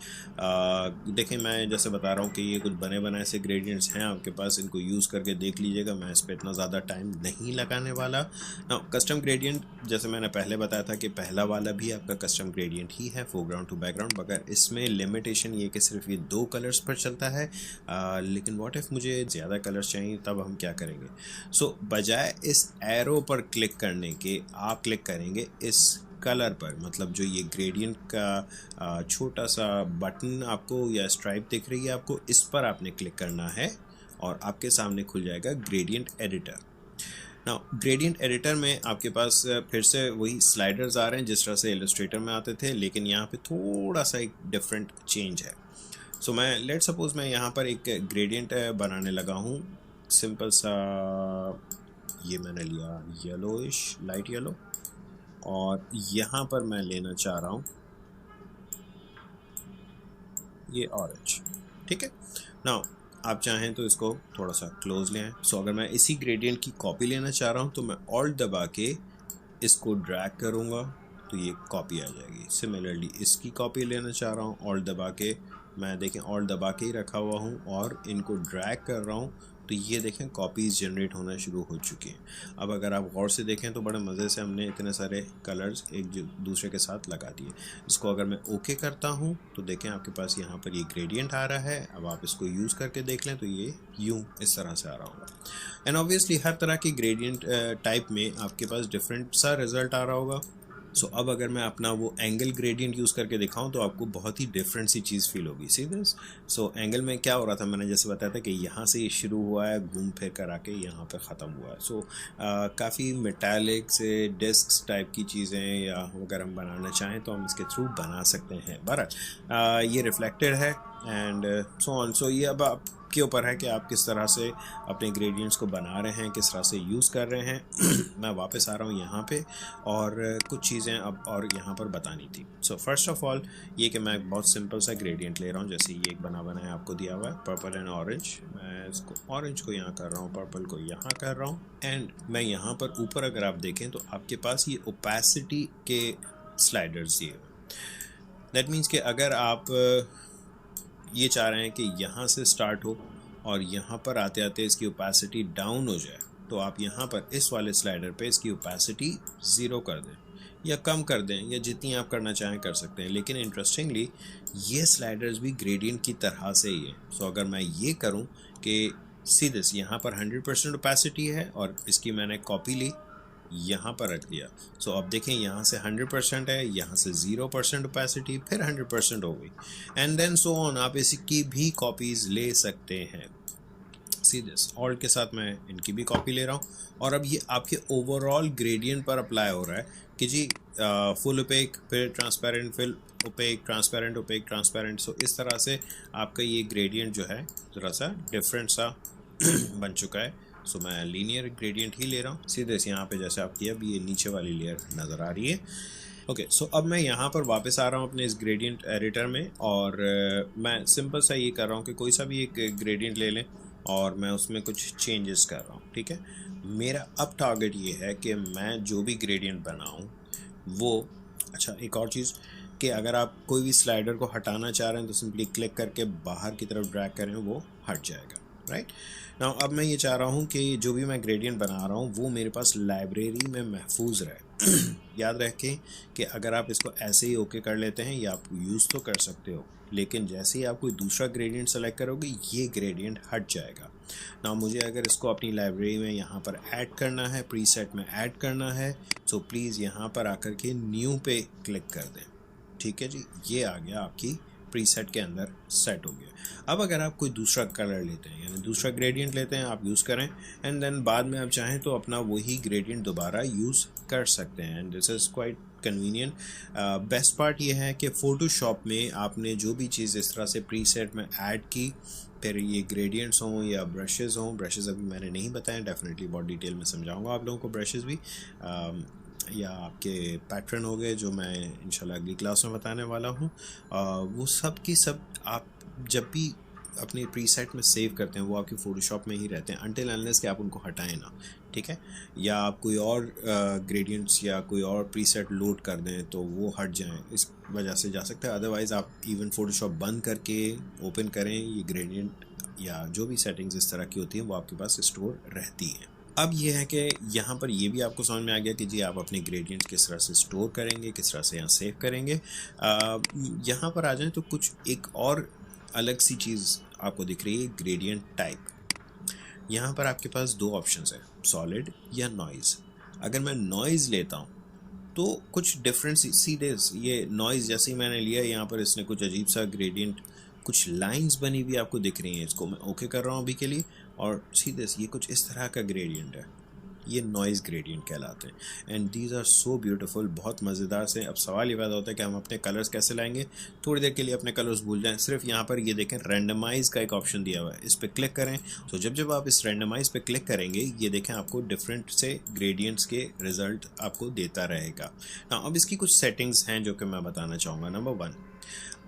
देखें, मैं जैसे बता रहा हूँ कि ये कुछ बने बनाए से ग्रेडियंट्स हैं आपके पास, इनको यूज़ करके देख लीजिएगा। मैं इस पर इतना ज़्यादा टाइम नहीं लगाने वाला। नाउ कस्टम ग्रेडियंट, जैसे मैंने पहले बताया था कि पहला वाला भी आपका कस्टम ग्रेडियंट ही है, फोरग्राउंड टू बैकग्राउंड, मगर इसमें लिमिटेशन ये कि सिर्फ ये 2 कलर्स पर चलता है। लेकिन व्हाट इफ़ मुझे ज़्यादा कलर्स चाहिए, तब हम क्या करेंगे? सो बजाय इस एरो पर क्लिक करने के आप क्लिक करेंगे इस कलर पर, मतलब जो ये ग्रेडियंट का छोटा सा बटन आपको या स्ट्राइप दिख रही है आपको, इस पर आपने क्लिक करना है और आपके सामने खुल जाएगा gradient editor. Now gradient editor में आपके पास फिर से वही स्लाइडर्स आ रहे हैं जिस तरह से इलस्ट्रेटर में आते थे, लेकिन यहाँ पे थोड़ा सा एक डिफरेंट चेंज है। सो मैं लेट सपोज मैं यहाँ पर एक ग्रेडियंट बनाने लगा हूँ, सिंपल सा, ये मैंने लिया येलोइश, लाइट येलो, और यहाँ पर मैं लेना चाह रहा हूँ ये ऑरेंज, ठीक है। नाउ आप चाहें तो इसको थोड़ा सा क्लोज ले आएं। सो अगर मैं इसी ग्रेडियंट की कॉपी लेना चाह रहा हूँ तो मैं ऑल्ट दबा के इसको ड्रैग करूँगा तो ये कॉपी आ जाएगी। सिमिलरली इसकी कॉपी लेना चाह रहा हूँ, ऑल्ट दबा के मैं देखें ऑल्ट दबा के ही रखा हुआ हूँ और इनको ड्रैग कर रहा हूँ, तो ये देखें कॉपीज़ जनरेट होना शुरू हो चुकी हैं। अब अगर आप गौर से देखें तो बड़े मज़े से हमने इतने सारे कलर्स एक दूसरे के साथ लगा दिए। इसको अगर मैं ओके करता हूँ तो देखें आपके पास यहाँ पर ये ग्रेडियंट आ रहा है। अब आप इसको यूज़ करके देख लें तो ये यूँ इस तरह से आ रहा होगा। एंड ऑब्वियसली हर तरह की ग्रेडियंट टाइप में आपके पास डिफरेंट सा रिज़ल्ट आ रहा होगा। सो अब अगर मैं अपना वो एंगल ग्रेडियंट यूज़ करके दिखाऊं तो आपको बहुत ही डिफरेंट सी चीज़ फील होगी। See this. सो एंगल में क्या हो रहा था, मैंने जैसे बताया था कि यहाँ से ये शुरू हुआ है, घूम फिर कर आके यहाँ पर ख़त्म हुआ है। सो काफ़ी मेटालिक से डिस्क टाइप की चीज़ें या अगर हम बनाना चाहें तो हम इसके थ्रू बना सकते हैं। बहरहाल ये रिफ्लेक्टेड है एंड सो ऑन। सो ये अब आपके ऊपर है कि आप किस तरह से अपने ग्रेडियंट्स को बना रहे हैं, किस तरह से यूज़ कर रहे हैं। मैं वापस आ रहा हूँ यहाँ पे और कुछ चीज़ें अब और यहाँ पर बतानी थी। सो फर्स्ट ऑफ ऑल ये कि मैं बहुत सिंपल सा ग्रेडियंट ले रहा हूँ। जैसे ये एक बनाया आपको दिया हुआ है पर्पल एंड ऑरेंज, मैं इसको ऑरेंज को यहाँ कर रहा हूँ, पर्पल को यहाँ कर रहा हूँ। एंड मैं यहाँ पर ऊपर अगर आप देखें तो आपके पास ये ओपेसिटी के स्लाइडर्स दिए हुए। दैट मीन्स कि अगर आप ये चाह रहे हैं कि यहाँ से स्टार्ट हो और यहाँ पर आते आते इसकी ओपेसिटी डाउन हो जाए, तो आप यहाँ पर इस वाले स्लाइडर पे इसकी ओपेसिटी 0 कर दें या कम कर दें या जितनी आप करना चाहें कर सकते हैं। लेकिन इंटरेस्टिंगली ये स्लाइडर्स भी ग्रेडियंट की तरह से ही है। सो अगर मैं ये करूँ कि सीधे यहाँ पर 100% ओपेसिटी है और इसकी मैंने कॉपी ली, यहाँ पर रख दिया। सो अब देखें यहाँ से 100% है, यहाँ से 0% ओपेसिटी, फिर 100% हो गई एंड देन सो ऑन। आप इसकी भी कॉपीज़ ले सकते हैं। सी दिस, ऑल्ट के साथ मैं इनकी भी कॉपी ले रहा हूँ और अब ये आपके ओवरऑल ग्रेडियंट पर अप्लाई हो रहा है कि जी फुल ओपेक, फिर ट्रांसपेरेंट, फिर ओपेक, ट्रांसपेरेंट, ओपेक, ट्रांसपेरेंट। सो इस तरह से आपका ये ग्रेडियंट जो है ज़रा सा डिफरेंट सा बन चुका है। सो मैं लीनियर ग्रेडियंट ही ले रहा हूँ। सीधे से यहाँ पे जैसे आपकी अब ये नीचे वाली लेयर नज़र आ रही है। ओके, सो अब मैं यहाँ पर वापस आ रहा हूँ अपने इस ग्रेडियंट एडिटर में और मैं सिंपल सा ये कर रहा हूँ कि कोई सा भी एक ग्रेडियंट ले लें और मैं उसमें कुछ चेंजेस कर रहा हूँ। ठीक है, मेरा अब टारगेट ये है कि मैं जो भी ग्रेडियंट बनाऊँ वो, अच्छा एक और चीज़ कि अगर आप कोई भी स्लाइडर को हटाना चाह रहे हैं तो सिंपली क्लिक करके बाहर की तरफ ड्रैग करें, वो हट जाएगा। राइट नाउ अब मैं ये चाह रहा हूँ कि जो भी मैं ग्रेडियंट बना रहा हूँ वो मेरे पास लाइब्रेरी में महफूज रहे। याद रखें कि अगर आप इसको ऐसे ही ओके कर लेते हैं या आप यूज़ तो कर सकते हो, लेकिन जैसे ही आप कोई दूसरा ग्रेडियंट सेलेक्ट करोगे ये ग्रेडियंट हट जाएगा। नाउ मुझे अगर इसको अपनी लाइब्रेरी में यहाँ पर ऐड करना है, प्रीसेट में ऐड करना है, सो प्लीज़ यहाँ पर आकर के न्यू पे क्लिक कर दें। ठीक है जी, ये आ गया आपकी प्रीसेट के अंदर सेट हो गया। अब अगर आप कोई दूसरा कलर लेते हैं यानी दूसरा ग्रेडियंट लेते हैं, आप यूज़ करें एंड देन बाद में आप चाहें तो अपना वही ग्रेडियंट दोबारा यूज़ कर सकते हैं and this is quite convenient. Best part ये है कि फ़ोटोशॉप में आपने जो भी चीज़ इस तरह से प्रीसेट में ऐड की, फिर ये ग्रेडियंट्स हों या ब्रशेज़ हों, ब्रशेज़ अभी मैंने नहीं बताए, डेफिनेटली बहुत डिटेल में समझाऊंगा आप लोगों को ब्रशेज़ भी, या आपके पैटर्न हो गए जो मैं इंशाल्लाह अगली क्लास में बताने वाला हूँ। वो सब की सब आप जब भी अपने प्रीसेट में सेव करते हैं वो आपकी फ़ोटोशॉप में ही रहते हैं अनटिल अनलेस कि आप उनको हटाएं ना। ठीक है, या आप कोई और ग्रेडियंट्स या कोई और प्रीसेट लोड कर दें तो वो हट जाएं, इस वजह से जा सकता है। अदरवाइज़ आप इवन फ़ोटोशॉप बंद करके ओपन करें, ये ग्रेडियंट या जो भी सेटिंग्स इस तरह की होती हैं वो आपके पास स्टोर रहती हैं। अब ये है कि यहाँ पर ये भी आपको समझ में आ गया कि जी आप अपने ग्रेडियंट्स किस तरह से स्टोर करेंगे, किस तरह से यहाँ सेव करेंगे। यहाँ पर आ जाएं तो कुछ एक और अलग सी चीज़ आपको दिख रही है, ग्रेडियंट टाइप। यहाँ पर आपके पास दो ऑप्शंस हैं, सॉलिड या नॉइज़। अगर मैं नॉइज़ लेता हूँ तो कुछ डिफरेंट सीधे ये नॉइज़ जैसे ही मैंने लिया यहाँ पर इसने कुछ अजीब सा ग्रेडियंट, कुछ लाइंस बनी हुई आपको दिख रही हैं। इसको मैं ओके कर रहा हूँ अभी के लिए और सीधे ये कुछ इस तरह का ग्रेडियंट है, ये नॉइज़ ग्रेडियंट कहलाते हैं and these are so beautiful, बहुत मज़ेदार से। अब सवाल ये पैदा होता है कि हम अपने कलर्स कैसे लाएंगे। थोड़ी देर के लिए अपने कलर्स भूल जाएं, सिर्फ यहाँ पर ये देखें रैंडमाइज़ का एक ऑप्शन दिया हुआ है, इस पर क्लिक करें। तो जब आप इस रैंडमाइज़ पे क्लिक करेंगे ये देखें आपको डिफरेंट से ग्रेडियंट्स के रिज़ल्ट आपको देता रहेगा। अब इसकी कुछ सेटिंग्स हैं जो कि मैं बताना चाहूँगा। नंबर 1,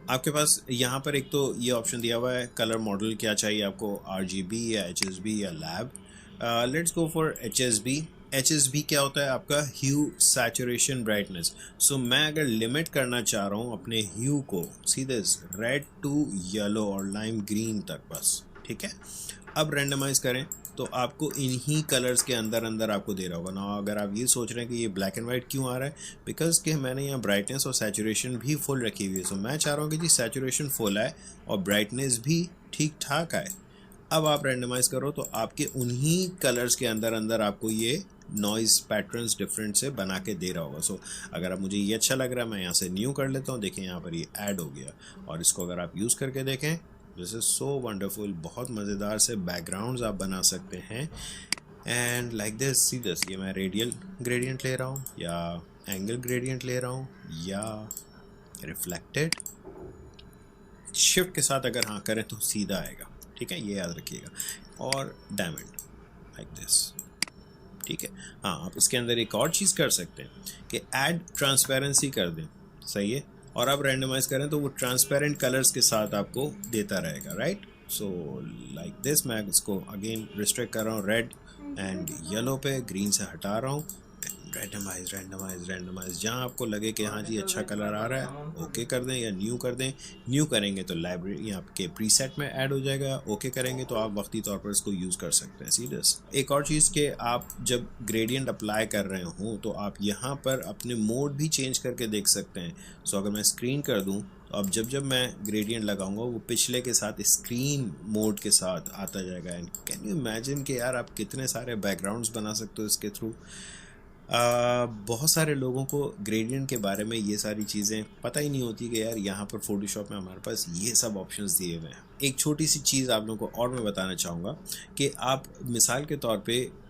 आपके पास यहाँ पर एक तो ये ऑप्शन दिया हुआ है कलर मॉडल क्या चाहिए आपको, RGB या HSB या lab. Let's go for HSB HSB क्या होता है आपका? ह्यू सैचुरेशन ब्राइटनेस। सो मैं अगर लिमिट करना चाह रहा हूँ अपने ह्यू को, see this, red to yellow और लाइम ग्रीन तक बस, ठीक है। अब रेंडमाइज करें तो आपको इन्हीं कलर्स के अंदर अंदर आपको दे रहा होगा ना। अगर आप ये सोच रहे हैं कि ये ब्लैक एंड वाइट क्यों आ रहा है, बिकॉज कि मैंने यहाँ ब्राइटनेस और सैचुरेशन भी फुल रखी हुई है। सो मैं चाह रहा हूँ कि जी सैचुरेशन फुल आए और ब्राइटनेस भी ठीक ठाक आए। अब आप रेंडमाइज करो तो आपके उन्हीं कलर्स के अंदर अंदर आपको ये नॉइज़ पैटर्न्स डिफरेंट से बना के दे रहा होगा। सो अगर अब मुझे ये अच्छा लग रहा है, मैं यहाँ से न्यू कर लेता हूँ। देखें यहाँ पर ये ऐड हो गया, और इसको अगर आप यूज़ करके देखें, दिस इज़ सो वंडरफुल। बहुत मज़ेदार से बैकग्राउंड्स आप बना सकते हैं। And like this, see this, ये मैं रेडियल ग्रेडियंट ले रहा हूँ या एंगल ग्रेडियंट ले रहा हूँ या रिफ्लेक्टेड। शिफ्ट के साथ अगर हाँ करें तो सीधा आएगा, ठीक है, ये याद रखिएगा। और डायमंड लाइक दिस, ठीक है। हाँ, आप इसके अंदर एक और चीज़ कर सकते हैं कि ऐड ट्रांसपेरेंसी कर दें, सही है, और आप रैंडमाइज करें तो वो ट्रांसपेरेंट कलर्स के साथ आपको देता रहेगा, राइट। सो लाइक दिस, मैं इसको अगेन रिस्ट्रिक्ट कर रहा हूँ रेड एंड येलो पे, ग्रीन से हटा रहा हूँ। रैंडमाइज रैंडमाइज रैंडमाइज, जहाँ आपको लगे कि हाँ जी अच्छा कलर आ रहा है, ओके कर दें या न्यू कर दें। न्यू करेंगे तो लाइब्रेरी आपके प्रीसेट में ऐड हो जाएगा, ओके करेंगे तो आप वक्ती तौर पर इसको यूज़ कर सकते हैं। सीरियस एक और चीज़ कि आप जब ग्रेडियंट अप्लाई कर रहे हो तो आप यहाँ पर अपने मोड भी चेंज करके देख सकते हैं। सो अगर मैं स्क्रीन कर दूँ तो अब जब मैं ग्रेडियंट लगाऊंगा वो पिछले के साथ स्क्रीन मोड के साथ आता जाएगा। एंड कैन यू इमेजिन कि यार आप कितने सारे बैकग्राउंड्स बना सकते हो इसके थ्रू। बहुत सारे लोगों को ग्रेडियंट के बारे में ये सारी चीज़ें पता ही नहीं होती कि यार यहाँ पर फोटोशॉप में हमारे पास ये सब ऑप्शंस दिए हुए हैं। एक छोटी सी चीज़ आप लोगों को और मैं बताना चाहूँगा कि आप मिसाल के तौर पे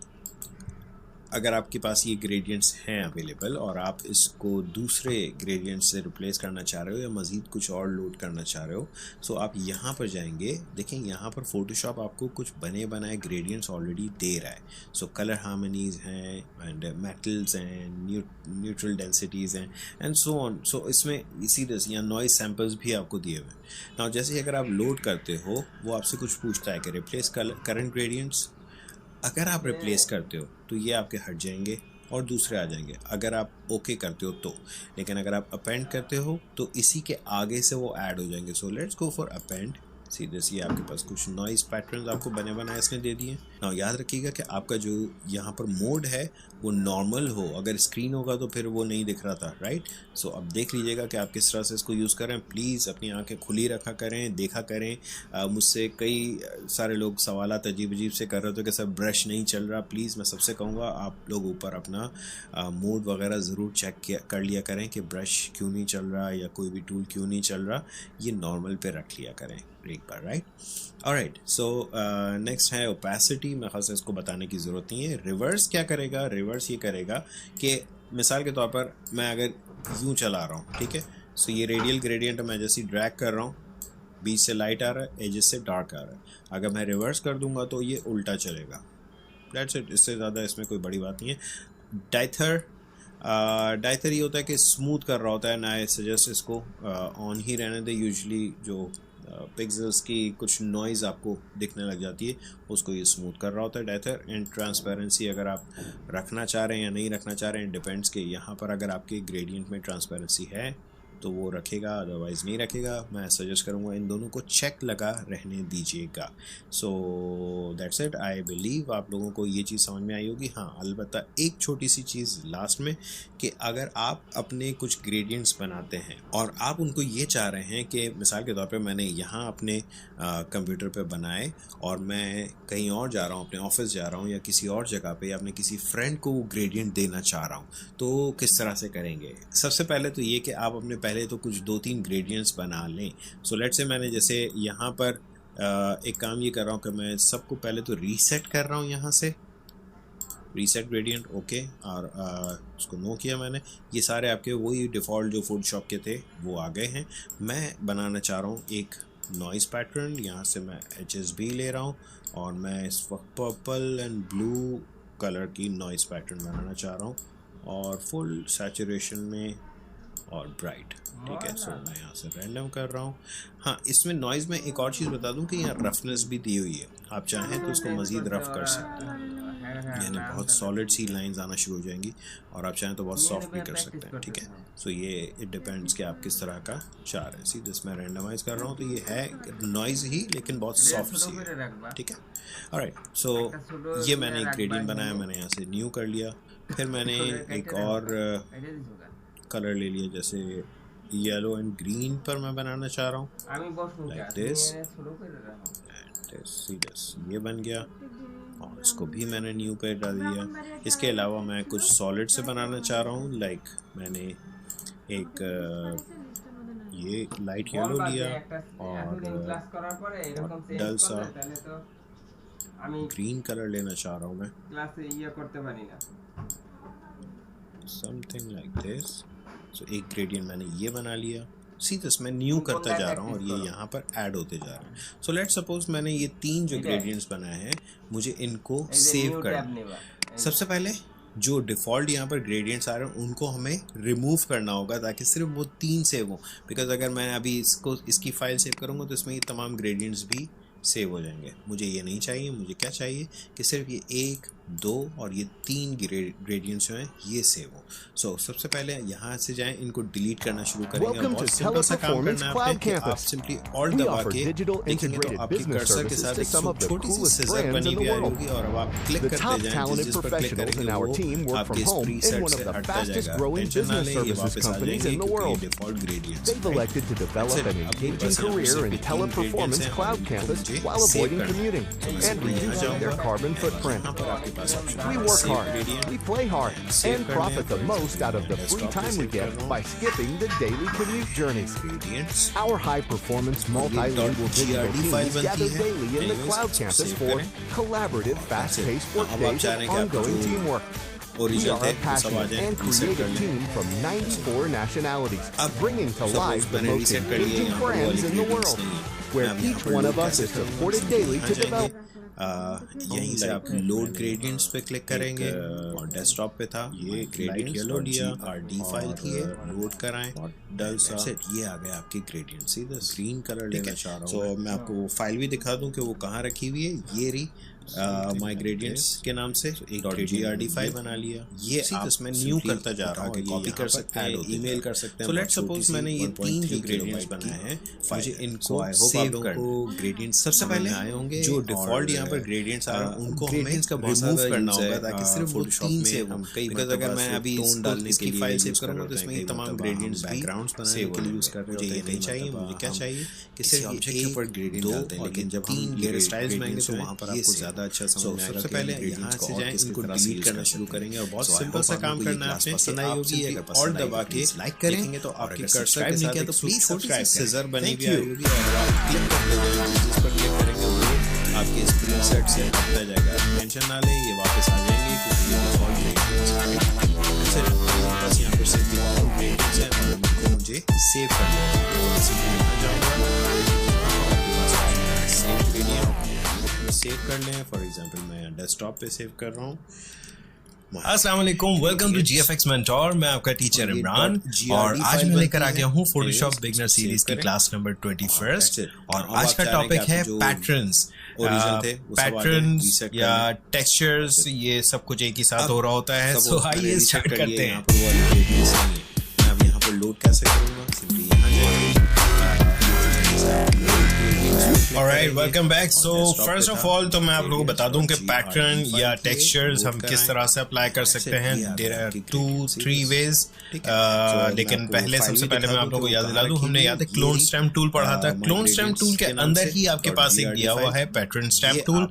अगर आपके पास ये ग्रेडियंट्स हैं अवेलेबल और आप इसको दूसरे ग्रेडियंट से रिप्लेस करना चाह रहे हो या मज़ीद कुछ और लोड करना चाह रहे हो, सो आप यहाँ पर जाएंगे, देखें यहाँ पर फोटोशॉप आपको कुछ बने बनाए ग्रेडियंट्स ऑलरेडी दे रहा है। सो कलर हार्मनीज़ हैं एंड मेटल्स हैं, न्यूट्रल डेंसिटीज़ हैं एंड सो ऑन। सो इसमें इसी तरह या नॉइज़ सैम्पल्स भी आपको दिए हुए हैं। नाउ जैसे अगर आप लोड करते हो वो आपसे कुछ पूछता है कि रिप्लेस करंट ग्रेडियंट्स। अगर आप रिप्लेस करते हो तो ये आपके हट जाएंगे और दूसरे आ जाएंगे अगर आप ओके करते हो तो। लेकिन अगर आप अपेंड करते हो तो इसी के आगे से वो ऐड हो जाएंगे। So let's go for append. सीधे ये आपके पास कुछ नॉइज़ पैटर्न्स आपको बने बनाए इसने दे दिए। ना याद रखिएगा कि आपका जो यहाँ पर मोड है वो नॉर्मल हो, अगर स्क्रीन होगा तो फिर वो नहीं दिख रहा था, राइट। सो अब देख लीजिएगा कि आप किस तरह से इसको यूज़ करें। प्लीज़ अपनी आंखें खुली रखा करें, देखा करें। मुझसे कई सारे लोग सवालात अजीब अजीब से कर रहे थे कि सर ब्रश नहीं चल रहा। प्लीज़ मैं सबसे कहूँगा आप लोग ऊपर अपना मोड वगैरह ज़रूर चेक कर लिया करें कि ब्रश क्यों नहीं चल रहा या कोई भी टूल क्यों नहीं चल रहा, ये नॉर्मल पे रख लिया करें एक बार, राइट। ऑलराइट, सो नेक्स्ट है ओपेसिटी। मैं खास इसको बताने की ज़रूरत नहीं है। रिवर्स क्या करेगा? रिवर्स ये करेगा कि मिसाल के तौर पर मैं अगर यूँ चला रहा हूँ, ठीक है, सो ये रेडियल ग्रेडियंट मैं जैसे ड्रैग कर रहा हूँ, बीच से लाइट आ रहा है, एजेस से डार्क आ रहा है। अगर मैं रिवर्स कर दूंगा तो ये उल्टा चलेगा। दैट्स इट, इससे ज़्यादा इसमें कोई बड़ी बात नहीं है। डाइथर ये होता है कि स्मूथ कर रहा होता है। ना सजेस्ट इसको ऑन ही रहने दे। यूजुअली जो पिक्सेल्स की कुछ नॉइज़ आपको दिखने लग जाती है उसको ये स्मूथ कर रहा होता है डाइथर। एंड ट्रांसपेरेंसी अगर आप रखना चाह रहे हैं या नहीं रखना चाह रहे हैं डिपेंड्स के यहाँ पर अगर आपके ग्रेडियंट में ट्रांसपेरेंसी है तो वो रखेगा, अदरवाइज़ नहीं रखेगा। मैं सजेस्ट करूँगा इन दोनों को चेक लगा रहने दीजिएगा। So that's it. I believe आप लोगों को ये चीज़ समझ में आई होगी। हाँ, अलबत्ता एक छोटी सी चीज़ लास्ट में कि अगर आप अपने कुछ ग्रेडियंट्स बनाते हैं और आप उनको ये चाह रहे हैं कि मिसाल के तौर पे मैंने यहाँ अपने कंप्यूटर पे बनाए और मैं कहीं और जा रहा हूँ, अपने ऑफिस जा रहा हूँ या किसी और जगह पे या अपने किसी फ्रेंड को ग्रेडियंट देना चाह रहा हूँ, तो किस तरह से करेंगे? सबसे पहले तो ये कि आप अपने पहले तो कुछ 2-3 ग्रेडियंट्स बना लें। सो लेट्स से मैंने जैसे यहाँ पर एक काम ये कर रहा हूँ कि मैं सबको पहले तो रीसेट कर रहा हूँ, यहाँ से रीसेट ग्रेडियंट, ओके, और उसको नो किया मैंने। ये सारे आपके वही डिफ़ॉल्ट जो फोटोशॉप के थे वो आ गए हैं। मैं बनाना चाह रहा हूँ एक नॉइज़ पैटर्न। यहाँ से मैं HSB ले रहा हूँ और मैं इस वक्त पर्पल एंड ब्लू कलर की नॉइज़ पैटर्न बनाना चाह रहा हूँ और फुल सैचुरेशन में और ब्राइट, ठीक है। सो मैं यहाँ से रैंडम कर रहा हूँ। हाँ, इसमें नॉइज़ में एक और चीज़ बता दूँ कि यहाँ रफनेस भी दी हुई है, आप चाहें तो उसको मज़ीद रफ़ कर सकते हैं। यानी बहुत सॉलिड सी लाइंस आना शुरू हो जाएंगी और आप चाहें तो बहुत सॉफ्ट भी कर सकते हैं, ठीक है। सो ये इट डिपेंड्स कि आप किस तरह का चाह रहे हैं। सी दिस मैं रैंडमाइज कर रहा हूँ तो ये है नॉइज ही लेकिन बहुत सॉफ्ट सी है, ठीक है। ऑलराइट, सो ये मैंने एक ग्रेडियंट बनाया, मैंने यहाँ से न्यू कर लिया। फिर मैंने एक और कलर ले लिया, जैसे येलो एंड ग्रीन पर मैं बनाना चाह रहा हूँ, लाइक दिस। ये बन गया और इसको भी मैंने न्यू पे डाल दिया। इसके अलावा मैं कुछ सॉलिड से बनाना चाह रहा हूँ, लाइक मैंने एक ये लाइट येलो लिया और डल सा ग्रीन कलर लेना चाह रहा हूँ मैं, समथिंग लाइक दिस। सो एक ग्रेडियंट मैंने ये बना लिया। सी दिस मैं न्यू करता जा रहा हूँ और ये यहाँ पर ऐड होते जा रहा है। सो लेट्स सपोज मैंने ये 3 जो ग्रेडियंट्स बनाए हैं, मुझे इनको सेव करना। सबसे पहले जो डिफ़ॉल्ट यहाँ पर ग्रेडियंट्स आ रहे हैं उनको हमें रिमूव करना होगा ताकि सिर्फ वो 3 सेव हों। बिकॉज अगर मैं अभी इसकी फ़ाइल सेव करूँगा तो इसमें ये तमाम ग्रेडियंट्स भी सेव हो जाएंगे। मुझे ये नहीं चाहिए, मुझे क्या चाहिए कि सिर्फ ये 1, 2 और ये 3 ग्रेडियंट्स जो हैं ये सेव हो। सो सबसे पहले यहाँ से जाएं, इनको डिलीट करना शुरू करेंगे। बहुत सिंपल सा काम करना है आपने कि आप सिंपली ऑल्ट दबा के देखेंगे तो आपके कर्सर के साथ एक छोटी सी सिजर बनी हुई आई होगी और अब आप क्लिक करते जाएं, जिस पर क्लिक करेंगे वो आपके इस प्रीसेट से हटता जाएगा। टेंशन ना लें, ये वापस आ जाएंगे क्योंकि ये डिफ़ॉल्ट ग्रेडियंट्स हैं। They've elected to develop an engaging career in teleperformance cloud campus while avoiding commuting and reducing their carbon footprint. We work hard, we play hard, and profit the most out of the free time we get by skipping the daily commute journeys. Our high-performance multilingual digital teams gather daily in the cloud campus for collaborative, fast-paced work days of ongoing teamwork. We are a passionate and creative team from 94 nationalities, bringing to life the most engaging brands in the world, where each one of us is supported daily to develop. यहीं से आप load gradients पे click करेंगे और desktop पे था ये gradient yellow लिया, RD फाइल की है, लोड कराएं और डल सा ये आ गया आपकी ग्रेडियंट। सीधा ग्रीन कलर लेना चाह रहा हूँ। तो मैं आपको वो फाइल भी दिखा दूँ कि वो कहाँ रखी हुई है। ये रही माई ग्रेडियंट्स के नाम से एक .grd फाइल बना लिया। ये आप इसमें न्यू करता जा रहा हूँ, कॉपी कर सकते हैं, ईमेल कर सकते हैं। तो लेट्स सपोज मैंने ये 3 जो ग्रेडियंट्स बनाए हैं, मुझे इनको सेव करना। ग्रेडियंट्स सबसे पहले आए होंगे जो डिफॉल्ट यहाँ पर ग्रेडियंट्स आ रहे हैं उनको हमें रिमूव करना होगा ताकि सिर्फ वो 3 सेव हों। बिकॉज अगर मैं अभी टोन डालने की फाइल सेव करूँगा तो इसमें ये तमाम ग्रेडियंट्स बैकग्राउंड्स बनाने के लिए यूज़ कर रहे होते हैं। नहीं चाहिए, मुझे क्या चाहिए कि सिर्फ ऑब्जेक्ट के ऊपर ग्रेडियंट डालते हैं। लेकिन जब 3 हेयर स्टाइल्स बनाएंगे तो वहाँ पर आपको ज़्यादा अच्छा समझ में आएगा। सबसे पहले यहाँ से जाएं, इनको डिलीट करना शुरू करेंगे और बहुत सिंपल सा काम करना है आपने। पसंद आई होगी, अगर पसंद दबा के लाइक करेंगे तो आपके कर्सर के साथ तो प्लीज सब्सक्राइब सिजर बनी भी आई होगी और आप क्लिक करते जाएंगे, जिस पर क्लिक करेंगे वो आपके स्क्रीन सेट से हटता जाएगा। टेंशन ना लें, ये वापस आ जाएंगे क्योंकि ये डिफॉल्ट ग्रेडियंट्स हैं। बस यहाँ पर सिर्फ डिफॉल्ट ग्रेडियंट्स हैं और इनको मुझे सेव करना है। तो सिंपली यहाँ जाऊँगा, सेव ग्रेडियंट सेव कर लें। फॉर एग्जांपल मैं डेस्कटॉप पे सेव कर रहा हूँ। अस्सलाम वालेकुम, वेलकम टू GFX मेंटोर। मैं आपका टीचर इमरान और आज मैं लेकर आ गया हूँ फोटोशॉप बिगनर सीरीज की क्लास नंबर 21 और आज का टॉपिक है पैटर्न्स। पैटर्न्स या टेक्सचर्स, ये सब कुछ एक ही साथ हो रहा होता है। सो आइए स्टार्ट करते हैं। मैं अब यहाँ पर लोड कैसे करूँगा, सिंपली यहाँ जाएंगे। Alright, welcome back. So first of all तो मैं आप लोगों को बता दूं कि पैटर्न या टेक्सचर्स हम किस तरह से अप्लाई कर सकते हैं। There are 2-3 ways, लेकिन पहले सबसे पहले मैं आप लोगों को याद दिला दूं, हमने याद है क्लोन स्टैम्प टूल पढ़ा था। क्लोन स्टैम्प टूल के अंदर ही आपके पास एक दिया हुआ है pattern stamp tool.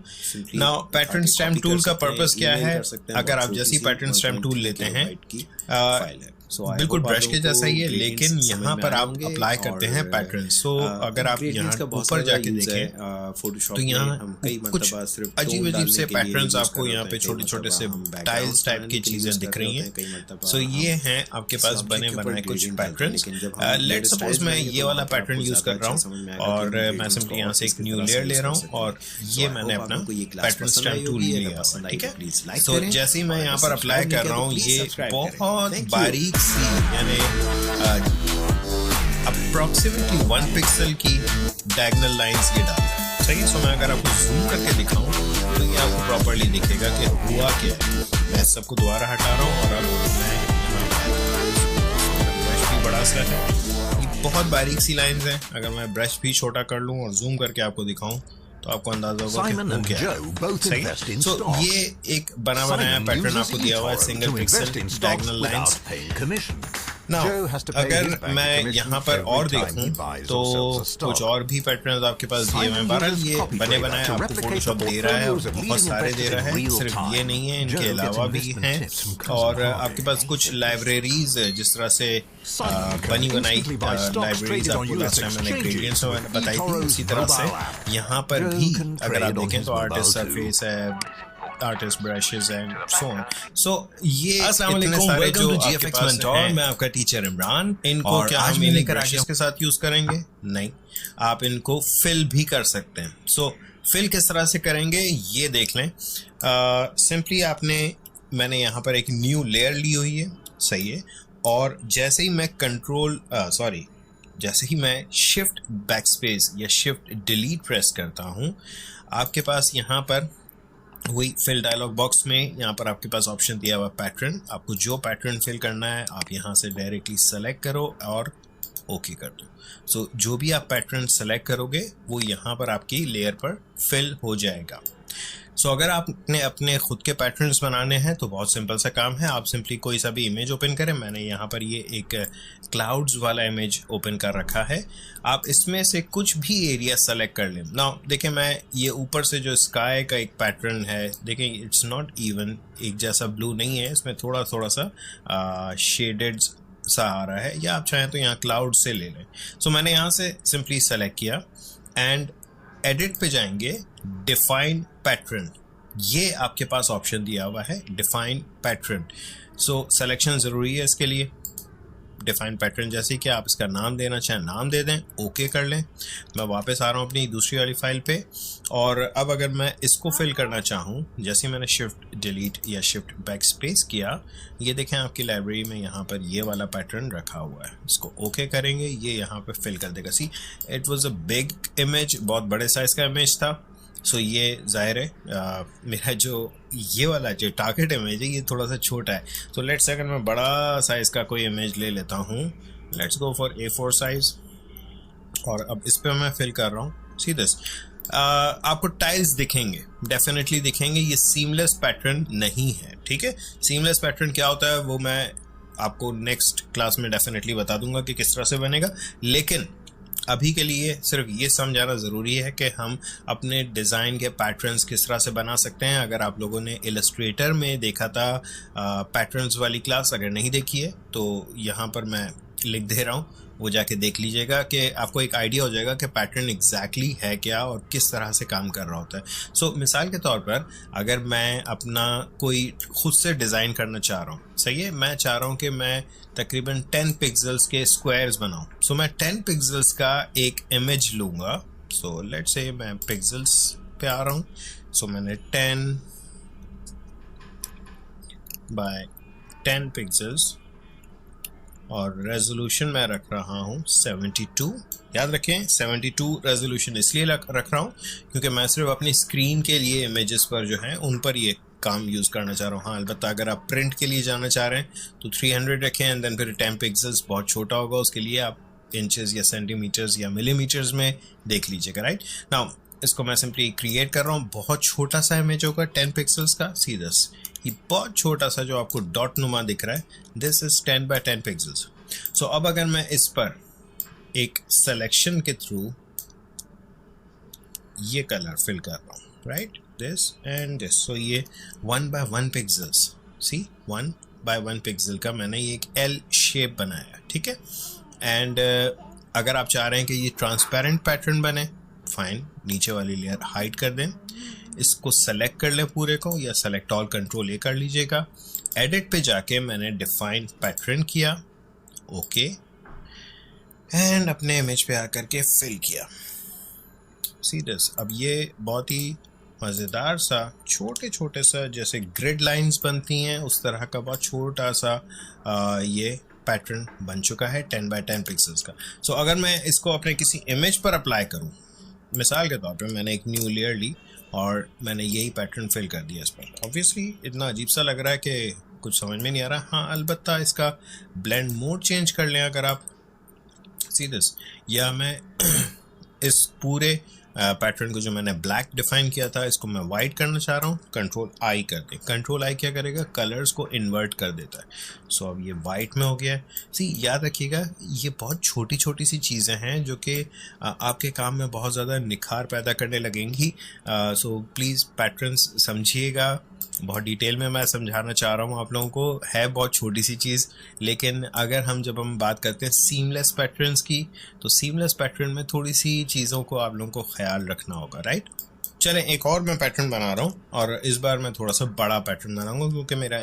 Now pattern stamp tool का पर्पस क्या है? अगर आप जैसी पैटर्न स्टैम्प टूल लेते हैं बिल्कुल ब्रश के जैसा ही है, लेकिन यहाँ पर आप अप्लाई करते हैं पैटर्न। सो अगर आप यहाँ ऊपर जाके देखें तो यहाँ कुछ अजीब अजीब से पैटर्न्स आपको यहाँ पे छोटे छोटे से टाइल्स टाइप की चीजें दिख रही हैं। सो ये हैं आपके पास बने बनाए कुछ पैटर्न्स। लेट्स सपोज मैं ये वाला पैटर्न यूज कर रहा हूँ और मैं सिंपली यहाँ से एक न्यू लेयर ले रहा हूँ और ये मैंने अपना पैटर्न स्टैम्प टूल लिया, ठीक है। सो जैसे ही मैं यहाँ पर अप्लाई कर रहा हूँ, ये बहुत बारीक यानी अप्रोक्सीमेटली 1 पिक्सल की डायगोनल लाइंस ये डाल रहा है। सही है। सो मैं अगर आपको जूम करके दिखाऊं तो ये आपको प्रॉपरली दिखेगा कि हुआ क्या है। मैं सबको दोबारा हटा रहा हूँ और अब मैं ब्रश भी बड़ा सा है, ये बहुत बारीक सी लाइंस हैं। अगर मैं ब्रश भी छोटा कर लूँ और जूम करके आपको दिखाऊं तो आपको अंदाजा होगा कि Simon हो and क्या Joe both है। invest in so stock. ये एक बना बनाया Simon पैटर्न uses आपको दिया हुआ है, eToro single to invest pixel in stocks diagonal lines. without paying commission. Now, Joe has to pay his अगर bank a मैं commission यहाँ पर every और time he देखूं buys तो or sells a stock. कुछ और भी पैटर्न्स आपके पास दिए हुए हैं। Simon बहरहाल uses ये Copy बने Trader बनाए to आपको replicate फोटोशॉप the दे रहा है और portfolios of बहुत leading सारे दे investors रहा in है, real सिर्फ time. ये नहीं है, इनके Joe अलावा gets भी investment हैं। tips from cousin और Harvey. आपके पास कुछ लाइब्रेरीज जिस तरह से Simon can बनी बनाई instantly buy stocks libraries traded on आपको US लास्ट टाइम मैंने exchanges ग्रेडियंट्स with बताई थी, eToro's उसी तरह से mobile app. यहाँ पर Joe भी can अगर आप trade on देखें his तो आर्टिस्ट mobile सरफेस too. है, artist brushes and so on. So ये अस्सलाम इतने वालेकुम, सारे वेलकम जो टू आपके GFX पास मेंटोर। हैं, मैं आपका टीचर इमरान। इनको और क्या आज हम मैं इन लेकर आ ब्रशेस गया के साथ यूज करेंगे? नहीं, आप इनको फिल भी कर सकते हैं। सो फिल किस तरह से करेंगे ये देख लें। सिंपली मैंने यहाँ पर एक न्यू लेयर ली हुई है, सही है। और जैसे ही मैं जैसे ही मैं शिफ्ट बैकस्पेस या शिफ्ट डिलीट प्रेस करता हूँ, आपके पास यहाँ पर वही फिल डायलॉग बॉक्स में यहाँ पर आपके पास ऑप्शन दिया हुआ पैटर्न। आपको जो पैटर्न फिल करना है आप यहाँ से डायरेक्टली सेलेक्ट करो और ओके कर दो। सो जो भी आप पैटर्न सेलेक्ट करोगे वो यहाँ पर आपकी लेयर पर फिल हो जाएगा। सो अगर आपने अपने खुद के पैटर्न्स बनाने हैं तो बहुत सिंपल सा काम है, आप सिंपली कोई सा भी इमेज ओपन करें। मैंने यहाँ पर ये एक क्लाउड्स वाला इमेज ओपन कर रखा है। आप इसमें से कुछ भी एरिया सेलेक्ट कर लें। नाउ देखें, मैं ये ऊपर से जो स्काई का एक पैटर्न है, देखें इट्स नॉट इवन, एक जैसा ब्लू नहीं है, इसमें थोड़ा सा शेडेड सा आ रहा है, या आप चाहें तो यहाँ क्लाउड से ले लें। सो मैंने यहाँ से सिंपली सेलेक्ट किया एंड एडिट पे जाएंगे, डिफाइन पैटर्न, ये आपके पास ऑप्शन दिया हुआ है डिफाइन पैटर्न। सो सिलेक्शन ज़रूरी है इसके लिए। डिफाइन पैटर्न जैसे कि आप इसका नाम देना चाहें नाम दे दें, ओके कर लें। मैं वापस आ रहा हूँ अपनी दूसरी वाली फाइल पे, और अब अगर मैं इसको फिल करना चाहूँ, जैसे मैंने शिफ्ट डिलीट या शिफ्ट बैक स्पेस किया, ये देखें आपकी लाइब्रेरी में यहाँ पर ये वाला पैटर्न रखा हुआ है। इसको ओके करेंगे, ये यहाँ पर फिल कर देगा। See it was a big image, बहुत बड़े साइज़ का इमेज था। सो ये ज़ाहिर है मेरा जो ये वाला जो टारगेट इमेज है ये थोड़ा सा छोटा है। तो लेट्स अगर मैं बड़ा साइज़ का कोई इमेज ले लेता हूँ, let's go for A4 size, और अब इस पर मैं फिल कर रहा हूँ। सी दिस, आपको टाइल्स दिखेंगे, डेफिनेटली दिखेंगे। ये सीमलेस पैटर्न नहीं है, ठीक है। सीमलेस पैटर्न क्या होता है वो मैं आपको नेक्स्ट क्लास में डेफिनेटली बता दूंगा कि किस तरह से बनेगा, लेकिन अभी के लिए सिर्फ ये समझाना ज़रूरी है कि हम अपने डिज़ाइन के पैटर्न्स किस तरह से बना सकते हैं। अगर आप लोगों ने इलस्ट्रेटर में देखा था पैटर्न्स वाली क्लास, अगर नहीं देखी है तो यहाँ पर मैं लिंक दे रहा हूँ, वो जाके देख लीजिएगा कि आपको एक आइडिया हो जाएगा कि पैटर्न एग्जैक्टली है क्या और किस तरह से काम कर रहा होता है। सो मिसाल के तौर पर अगर मैं अपना कोई खुद से डिज़ाइन करना चाह रहा हूँ, सही है, मैं चाह रहा हूँ कि मैं तकरीबन 10 पिक्सल्स के स्क्वायर्स बनाऊँ। सो मैं 10 पिक्सल्स का एक इमेज लूँगा। सो लेट्स से मैं पिक्सल्स पे आ रहा हूँ। सो मैंने 10 बाय 10 पिक्सल्स और रेजोल्यूशन मैं रख रहा हूँ 72। याद रखें 72 रेजोल्यूशन इसलिए रख रहा हूँ क्योंकि मैं सिर्फ अपनी स्क्रीन के लिए इमेजेस पर जो हैं उन पर ये काम यूज़ करना चाह रहा हूँ। हाँ, अलबत्ता अगर आप प्रिंट के लिए जाना चाह रहे हैं तो 300 रखें, एंड देन फिर 10 पिक्सल्स बहुत छोटा होगा, उसके लिए आप इंचेस या सेंटीमीटर्स या मिलीमीटर्स में देख लीजिएगा। राइट नाउ इसको मैं सिंपली क्रिएट कर रहा हूँ। बहुत छोटा सा इमेज होगा 10 पिक्सल्स का। सी दिस, ये बहुत छोटा सा जो आपको डॉट नुमा दिख रहा है, दिस इज 10 बाय 10 पिक्सल्स। सो अब अगर मैं इस पर एक सिलेक्शन के थ्रू ये कलर फिल कर रहा हूँ, राइट, दिस एंड दिस, सो ये 1 बाय 1 पिक्सल्स, सी 1 बाय 1 पिक्सल का मैंने ये एक एल शेप बनाया, ठीक है। एंड अगर आप चाह रहे हैं कि ये ट्रांसपेरेंट पैटर्न बने, फाइन, नीचे वाली लेयर हाइड कर दें, इसको सेलेक्ट कर लें पूरे को, या सेलेक्ट ऑल कंट्रोल ए कर लीजिएगा। एडिट पे जाके मैंने डिफाइन पैटर्न किया, ओके, एंड अपने इमेज पे आकर के फिल किया। सी दिस, अब ये बहुत ही मज़ेदार सा छोटे छोटे सा जैसे ग्रिड लाइंस बनती हैं उस तरह का बहुत छोटा सा ये पैटर्न बन चुका है 10 बाय 10 पिक्सल्स का। सो अगर मैं इसको अपने किसी इमेज पर अप्लाई करूं, मिसाल के तौर पे मैंने एक न्यू लेयर ली और मैंने यही पैटर्न फिल कर दिया इस पर। ऑब्वियसली इतना अजीब सा लग रहा है कि कुछ समझ में नहीं आ रहा। हाँ, अलबत्ता इसका ब्लेंड मोड चेंज कर लें अगर आप, सी दिस, या मैं इस पूरे पैटर्न को जो मैंने ब्लैक डिफाइन किया था इसको मैं वाइट करना चाह रहा हूँ, कंट्रोल आई कर दें। कंट्रोल आई क्या करेगा, कलर्स को इन्वर्ट कर देता है। सो अब ये वाइट में हो गया है। सी याद रखिएगा ये बहुत छोटी छोटी सी चीज़ें हैं जो कि आपके काम में बहुत ज़्यादा निखार पैदा करने लगेंगी। सो प्लीज़ पैटर्न्स समझिएगा, बहुत डिटेल में मैं समझाना चाह रहा हूँ आप लोगों को। है बहुत छोटी सी चीज़, लेकिन अगर जब हम बात करते हैं सीमलेस पैटर्न्स की, तो सीमलेस पैटर्न में थोड़ी सी चीज़ों को आप लोगों को ख्याल रखना होगा, राइट। चलें, एक और मैं पैटर्न बना रहा हूँ और इस बार मैं थोड़ा सा बड़ा पैटर्न बनाऊंगा क्योंकि मेरा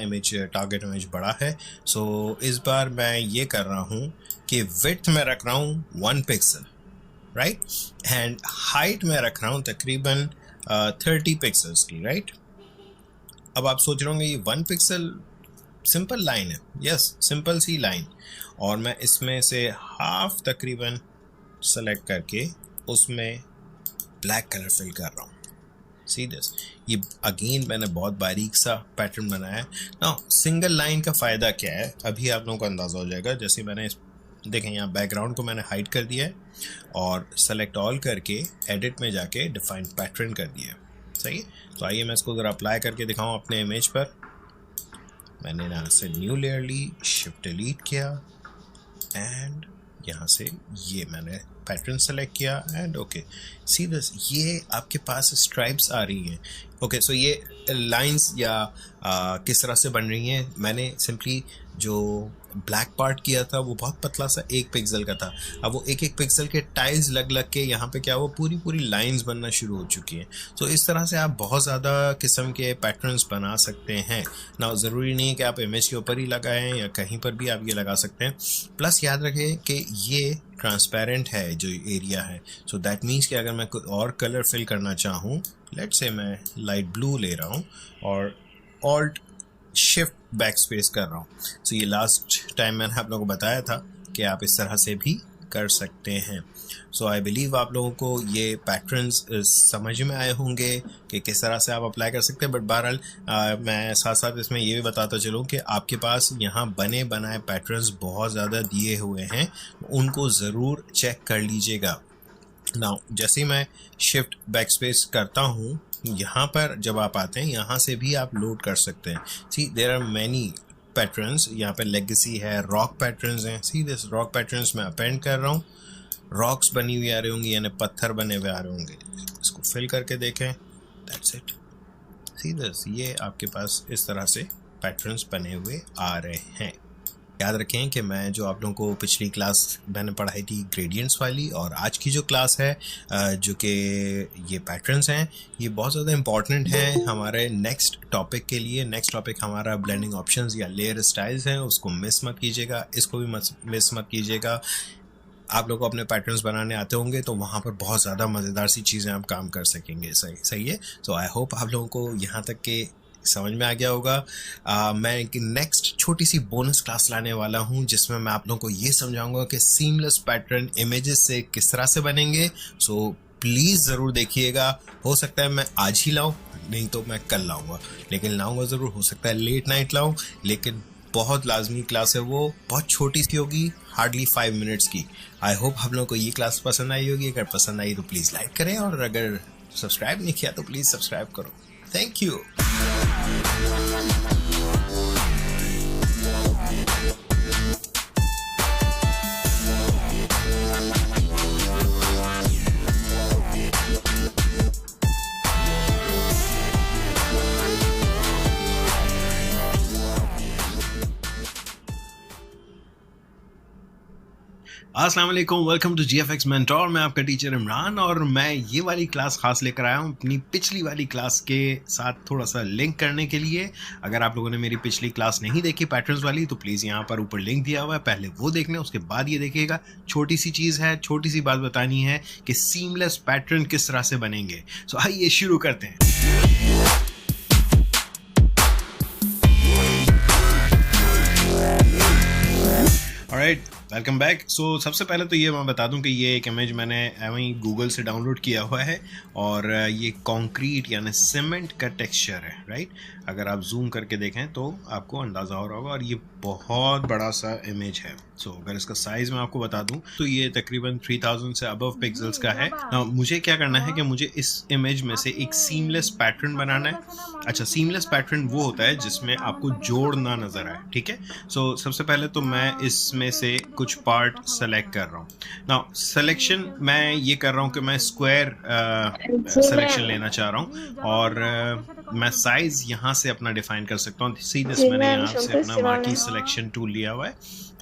टारगेट इमेज बड़ा है। सो इस बार मैं ये कर रहा हूँ कि विड्थ में रख रहा हूँ 1 पिक्सल, राइट, एंड हाइट में रख रहा हूँ तकरीबन 30 पिक्सल्स की, राइट। अब आप सोच रहे होंगे ये 1 पिक्सल सिंपल लाइन है। यस, सिंपल सी लाइन, और मैं इसमें से हाफ तकरीबन सेलेक्ट करके उसमें ब्लैक कलर फिल कर रहा हूँ। सी दिस, ये अगेन मैंने बहुत बारीक सा पैटर्न बनाया है ना। सिंगल लाइन का फ़ायदा क्या है अभी आप लोगों को अंदाज़ा हो जाएगा। जैसे मैंने देखें यहाँ बैकग्राउंड को मैंने हाइड कर दिया है और सेलेक्ट ऑल करके एडिट में जाके डिफाइन पैटर्न कर दिया है, सही है। तो आइए मैं इसको ज़रा अप्लाई करके दिखाऊँ अपने इमेज पर। मैंने यहाँ से न्यू लेयर ली, शिफ्ट डिलीट किया एंड यहाँ से ये मैंने पैटर्न सेलेक्ट किया एंड ओके। सी दिस, ये आपके पास स्ट्राइप्स आ रही हैं। ओके, सो ये लाइंस या किस तरह से बन रही हैं, मैंने सिंपली जो ब्लैक पार्ट किया था वो बहुत पतला सा 1 पिक्सल का था। अब वो 1 पिक्सल के टाइल्स लग के यहाँ पे क्या वो पूरी लाइंस बनना शुरू हो चुकी हैं। तो इस तरह से आप बहुत ज़्यादा किस्म के पैटर्न्स बना सकते हैं ना। ज़रूरी नहीं है कि आप इमेज के ऊपर ही लगाएं या कहीं पर भी आप ये लगा सकते हैं। प्लस याद रखें कि ये ट्रांसपेरेंट है जो एरिया है। सो दैट मीन्स कि अगर मैं कोई और कलर फिल करना चाहूँ, लेट्स से मैं लाइट ब्लू ले रहा हूँ और ऑल्ट शिफ्ट बैक स्पेस कर रहा हूँ। सो ये लास्ट टाइम मैंने आप लोगों को बताया था कि आप इस तरह से भी कर सकते हैं। सो आई बिलीव आप लोगों को ये पैटर्न्स समझ में आए होंगे कि किस तरह से आप अप्लाई कर सकते हैं। बट बहरहाल मैं साथ साथ इसमें ये भी बताता चलूँ कि आपके पास यहाँ बने बनाए पैटर्न्स बहुत ज़्यादा दिए हुए हैं, उनको ज़रूर चेक कर लीजिएगा। नाउ जैसे ही मैं शिफ्ट बैक स्पेस करता हूँ, यहाँ पर जब आप आते हैं यहाँ से भी आप लोड कर सकते हैं। सी देयर आर मैनी पैटर्न्स, यहाँ पे लेगेसी है, रॉक पैटर्न्स हैं। सी दिस, रॉक पैटर्न्स मैं अपेंड कर रहा हूँ, रॉक्स बनी हुई आ रही होंगी यानी पत्थर बने हुए आ रहे होंगे। इसको फिल करके देखें, दैट्स इट। सी दिस, ये आपके पास इस तरह से पैटर्न्स बने हुए आ रहे हैं। याद रखें कि मैं जो आप लोगों को पिछली क्लास मैंने पढ़ाई थी ग्रेडियंट्स वाली, और आज की जो क्लास है जो कि ये पैटर्न्स हैं, ये बहुत ज़्यादा इंपॉर्टेंट है हमारे नेक्स्ट टॉपिक के लिए। नेक्स्ट टॉपिक हमारा ब्लेंडिंग ऑप्शंस या लेयर स्टाइल्स हैं, उसको मिस मत कीजिएगा, इसको भी मिस मत कीजिएगा। आप लोग को अपने पैटर्न्स बनाने आते होंगे तो वहाँ पर बहुत ज़्यादा मज़ेदार सी चीज़ें आप काम कर सकेंगे। सही है। सो आई होप आप लोगों को यहाँ तक के समझ में आ गया होगा। मैं एक नेक्स्ट छोटी सी बोनस क्लास लाने वाला हूँ जिसमें मैं आप लोगों को ये समझाऊंगा कि सीमलेस पैटर्न इमेजेस से किस तरह से बनेंगे। सो प्लीज़ ज़रूर देखिएगा। हो सकता है मैं आज ही लाऊं, नहीं तो मैं कल लाऊंगा, लेकिन लाऊंगा ज़रूर। हो सकता है लेट नाइट लाऊं, लेकिन बहुत लाजमी क्लास है वो, बहुत छोटी सी होगी, हार्डली 5 मिनट्स की। आई होप आप लोगों को ये क्लास पसंद आई होगी। अगर पसंद आई तो प्लीज़ लाइक करें, और अगर सब्सक्राइब नहीं किया तो प्लीज़ सब्सक्राइब करो। Thank you. अस्सलाम वालेकुम, वेलकम टू GFX मेंटोर। मैं आपका टीचर इमरान, और मैं ये वाली क्लास खास लेकर आया हूँ अपनी पिछली वाली क्लास के साथ थोड़ा सा लिंक करने के लिए। अगर आप लोगों ने मेरी पिछली क्लास नहीं देखी पैटर्न्स वाली, तो प्लीज़ यहाँ पर ऊपर लिंक दिया हुआ है, पहले वो देख लें, उसके बाद ये देखिएगा। छोटी सी चीज़ है, छोटी सी बात बतानी है कि सीमलेस पैटर्न किस तरह से बनेंगे। सो आइए शुरू करते हैं। Alright, welcome back. सो सबसे पहले तो ये मैं बता दूं कि ये एक इमेज मैंने वहीं गूगल से डाउनलोड किया हुआ है और ये कंक्रीट यानी सीमेंट का टेक्सचर है, राइट। अगर आप जूम करके देखें तो आपको अंदाज़ा हो रहा होगा और ये बहुत बड़ा सा इमेज है। सो अगर इसका साइज़ मैं आपको बता दूं तो ये तकरीबन 3000 से अबव पिक्सल्स का है। मुझे क्या करना है कि मुझे इस इमेज में से एक सीमलेस पैटर्न बनाना है। अच्छा, सीमलेस पैटर्न वो होता है जिसमें आपको जोड़ ना नज़र आए, ठीक है। सो सबसे पहले तो मैं इसमें से कुछ पार्ट सेलेक्ट कर रहा हूँ। नाउ सिलेक्शन मैं ये कर रहा हूँ कि मैं स्क्वायर सिलेक्शन लेना चाह रहा हूँ और मैं साइज़ यहाँ से अपना डिफाइन कर सकता हूँ। सीधे मैंने यहाँ से अपना मार्की सिलेक्शन टूल लिया हुआ है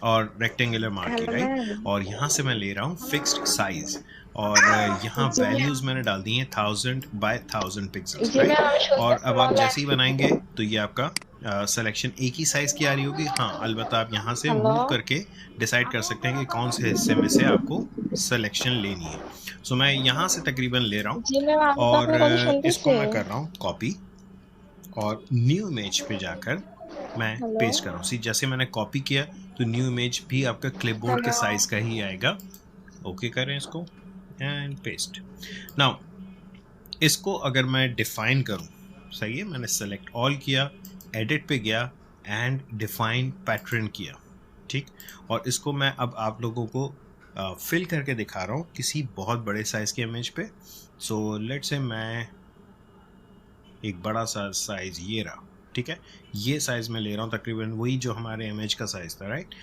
और रेक्टेंगुलर मार्की, राइट। और यहाँ से मैं ले रहा हूँ फिक्स्ड साइज और यहाँ वैल्यूज़ मैंने डाल दी हैं 1000 by 1000 पिक्सल्स, राइट। और अब आप जैसे ही बनाएंगे तो ये आपका सिलेक्शन एक ही साइज़ की आ रही होगी। हाँ, अलबत्ता आप यहाँ से मूव करके डिसाइड कर सकते हैं कि कौन से हिस्से में से आपको सिलेक्शन लेनी है। सो मैं यहाँ से तकरीबन ले रहा हूँ और इसको मैं कर रहा हूँ कॉपी और न्यू इमेज पे जाकर मैं पेस्ट कर रहा हूँ। जैसे मैंने कॉपी किया तो न्यू इमेज भी आपका क्लिपबोर्ड के साइज़ का ही आएगा। ओके करें इसको एंड पेस्ट। नाउ इसको अगर मैं डिफाइन करूँ, सही है, मैंने सेलेक्ट ऑल किया, एडिट पे गया एंड डिफाइन पैटर्न किया, ठीक। और इसको मैं अब आप लोगों को फिल करके दिखा रहा हूँ किसी बहुत बड़े साइज़ के इमेज पे। सो लेट्स से मैं एक बड़ा सा साइज़ ये रहा, ठीक है, ये साइज़ मैं ले रहा हूँ तकरीबन वही जो हमारे इमेज का साइज़ था, राइट।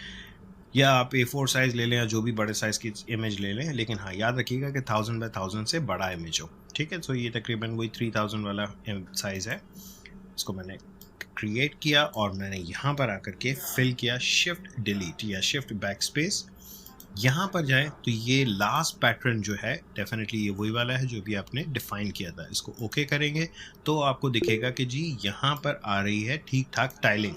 या आप A4 साइज़ ले लें या जो भी बड़े साइज़ की इमेज ले लें, लेकिन हाँ याद रखिएगा कि 1000 by 1000 से बड़ा इमेज हो, ठीक है। सो ये तकरीबन वही 3000 वाला साइज़ है। इसको मैंने क्रिएट किया और मैंने यहाँ पर आकर के फिल किया, शिफ्ट डिलीट या शिफ्ट बैक स्पेस। यहाँ पर जाए तो ये लास्ट पैटर्न जो है डेफिनेटली ये वही वाला है जो भी आपने डिफाइन किया था। इसको ओके करेंगे तो आपको दिखेगा कि जी यहाँ पर आ रही है ठीक ठाक टाइलिंग।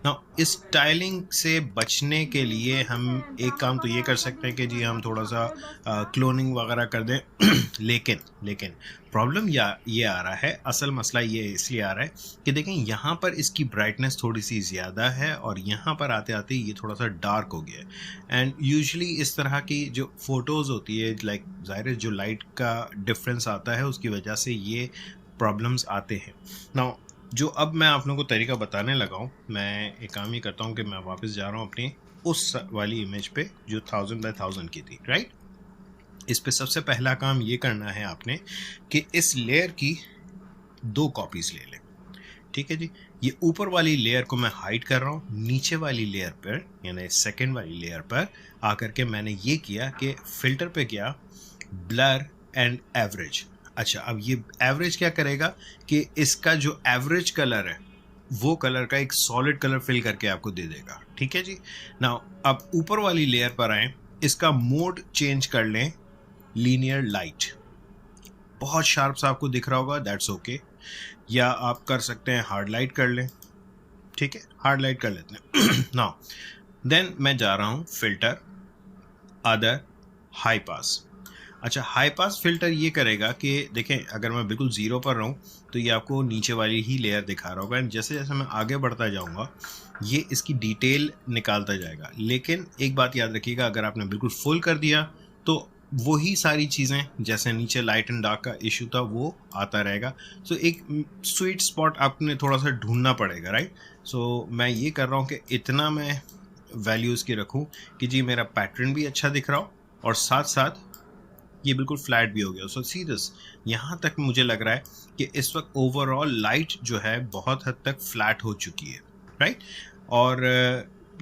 ना इस टाइलिंग से बचने के लिए हम एक काम तो ये कर सकते हैं कि जी हम थोड़ा सा क्लोनिंग वगैरह कर दें लेकिन प्रॉब्लम ये आ रहा है, असल मसला ये इसलिए आ रहा है कि देखें यहाँ पर इसकी ब्राइटनेस थोड़ी सी ज़्यादा है और यहाँ पर आते आते ये थोड़ा सा डार्क हो गया है। एंड यूजुअली इस तरह की जो फ़ोटोज़ होती है, लाइक ज़ाहिर है जो लाइट का डिफरेंस आता है उसकी वजह से ये प्रॉब्लम्स आते हैं। नाउ जो अब मैं आप लोगों को तरीका बताने लगा हूँ, मैं एक काम ही करता हूँ कि मैं वापस जा रहा हूँ अपनी उस वाली इमेज पे जो 1000 by 1000 की थी, राइट। इस पे सबसे पहला काम ये करना है आपने कि इस लेयर की 2 कॉपीज़ ले लें, ठीक है जी। ये ऊपर वाली लेयर को मैं हाइड कर रहा हूँ, नीचे वाली लेयर पर यानी सेकंड वाली लेयर पर आकर के मैंने ये किया कि फ़िल्टर पे गया, ब्लर एंड एवरेज। अच्छा, अब ये एवरेज क्या करेगा कि इसका जो एवरेज कलर है वो कलर का एक सॉलिड कलर फिल करके आपको दे देगा, ठीक है जी। नाउ अब ऊपर वाली लेयर पर आएँ, इसका मोड चेंज कर लें लीनियर लाइट। बहुत शार्प सा आपको दिख रहा होगा, दैट्स ओके। या आप कर सकते हैं हार्ड लाइट कर लें, ठीक है, हार्ड लाइट कर लेते हैं। नाउ देन मैं जा रहा हूँ फिल्टर, अदर, हाई पास। अच्छा, हाई पास फिल्टर ये करेगा कि देखें अगर मैं बिल्कुल ज़ीरो पर रहूँ तो ये आपको नीचे वाली ही लेयर दिखा रहा होगा एंड जैसे जैसे मैं आगे बढ़ता जाऊँगा ये इसकी डिटेल निकालता जाएगा। लेकिन एक बात याद रखिएगा, अगर आपने बिल्कुल फुल कर दिया तो वही सारी चीज़ें जैसे नीचे लाइट एंड डार्क का इशू था वो आता रहेगा। सो एक स्वीट स्पॉट आपने थोड़ा सा ढूंढना पड़ेगा, राइट। सो मैं ये कर रहा हूँ कि इतना मैं वैल्यूज़ की रखूँ कि जी मेरा पैटर्न भी अच्छा दिख रहा हो और साथ साथ ये बिल्कुल फ्लैट भी हो गया। सो सी दिस, यहाँ तक मुझे लग रहा है कि इस वक्त ओवरऑल लाइट जो है बहुत हद तक फ्लैट हो चुकी है, राइट। और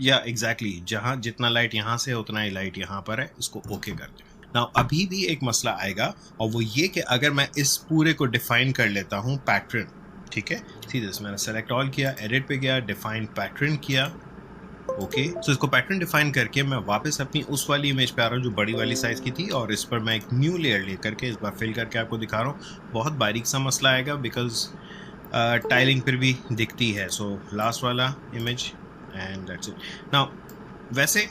या एग्जैक्टली जहाँ जितना लाइट यहाँ से है उतना ही लाइट यहाँ पर है, इसको ओके कर दें। नाउ अभी भी एक मसला आएगा और वो ये कि अगर मैं इस पूरे को डिफाइन कर लेता हूँ पैटर्न, ठीक है, सीधे मैंने सेलेक्ट ऑल किया, एडिट पे गया, डिफाइन पैटर्न किया, ओके। सो इसको पैटर्न डिफाइन करके मैं वापस अपनी उस वाली इमेज पे आ रहा हूँ जो बड़ी वाली साइज़ की थी और इस पर मैं एक न्यू लेयर ले करके इस बार फिल करके आपको दिखा रहा हूँ। बहुत बारीक सा मसला आएगा बिकॉज टाइलिंग फिर भी दिखती है। सो लास्ट वाला image and that's it. Now वैसे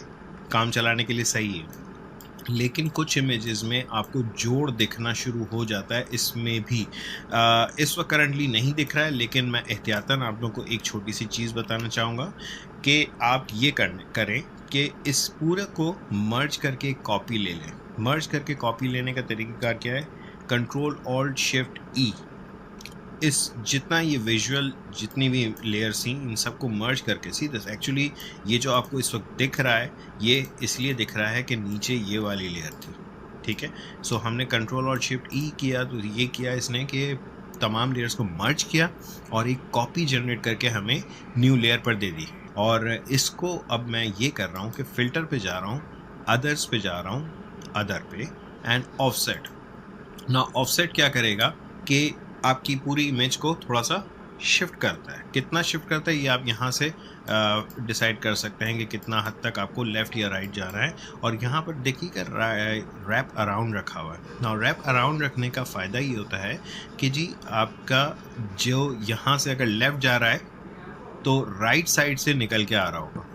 काम चलाने के लिए सही है, लेकिन कुछ इमेजेस में आपको जोड़ दिखना शुरू हो जाता है। इसमें भी इस वक्त करंटली नहीं दिख रहा है, लेकिन मैं एहतियातन आप लोगों को एक छोटी सी चीज़ बताना चाहूँगा कि आप ये करें कि इस पूरे को मर्ज करके कॉपी ले लें। मर्ज करके कॉपी लेने का तरीका क्या है? कंट्रोल ऑल्ट शिफ्ट ई, इस जितना ये विजुअल जितनी भी लेयर्स थी इन सबको मर्ज करके, सी दिस एक्चुअली ये जो आपको इस वक्त दिख रहा है ये इसलिए दिख रहा है कि नीचे ये वाली लेयर थी, ठीक है। सो हमने कंट्रोल और शिफ्ट ई किया तो ये किया इसने कि तमाम लेयर्स को मर्ज किया और एक कॉपी जनरेट करके हमें न्यू लेयर पर दे दी। और इसको अब मैं ये कर रहा हूँ कि फ़िल्टर पे जा रहा हूँ, अदर्स पे जा रहा हूँ, अदर पे एंड ऑफसेट। ना ऑफसेट क्या करेगा कि आपकी पूरी इमेज को थोड़ा सा शिफ्ट करता है। कितना शिफ्ट करता है ये आप यहाँ से डिसाइड कर सकते हैं कि कितना हद तक आपको लेफ़्ट या राइट जाना है। और यहाँ पर देखिएगा रैप अराउंड रखा हुआ है ना। रैप अराउंड रखने का फ़ायदा ये होता है कि जी आपका जो यहाँ से अगर लेफ़्ट जा रहा है तो राइट साइड से निकल के आ रहा होगा।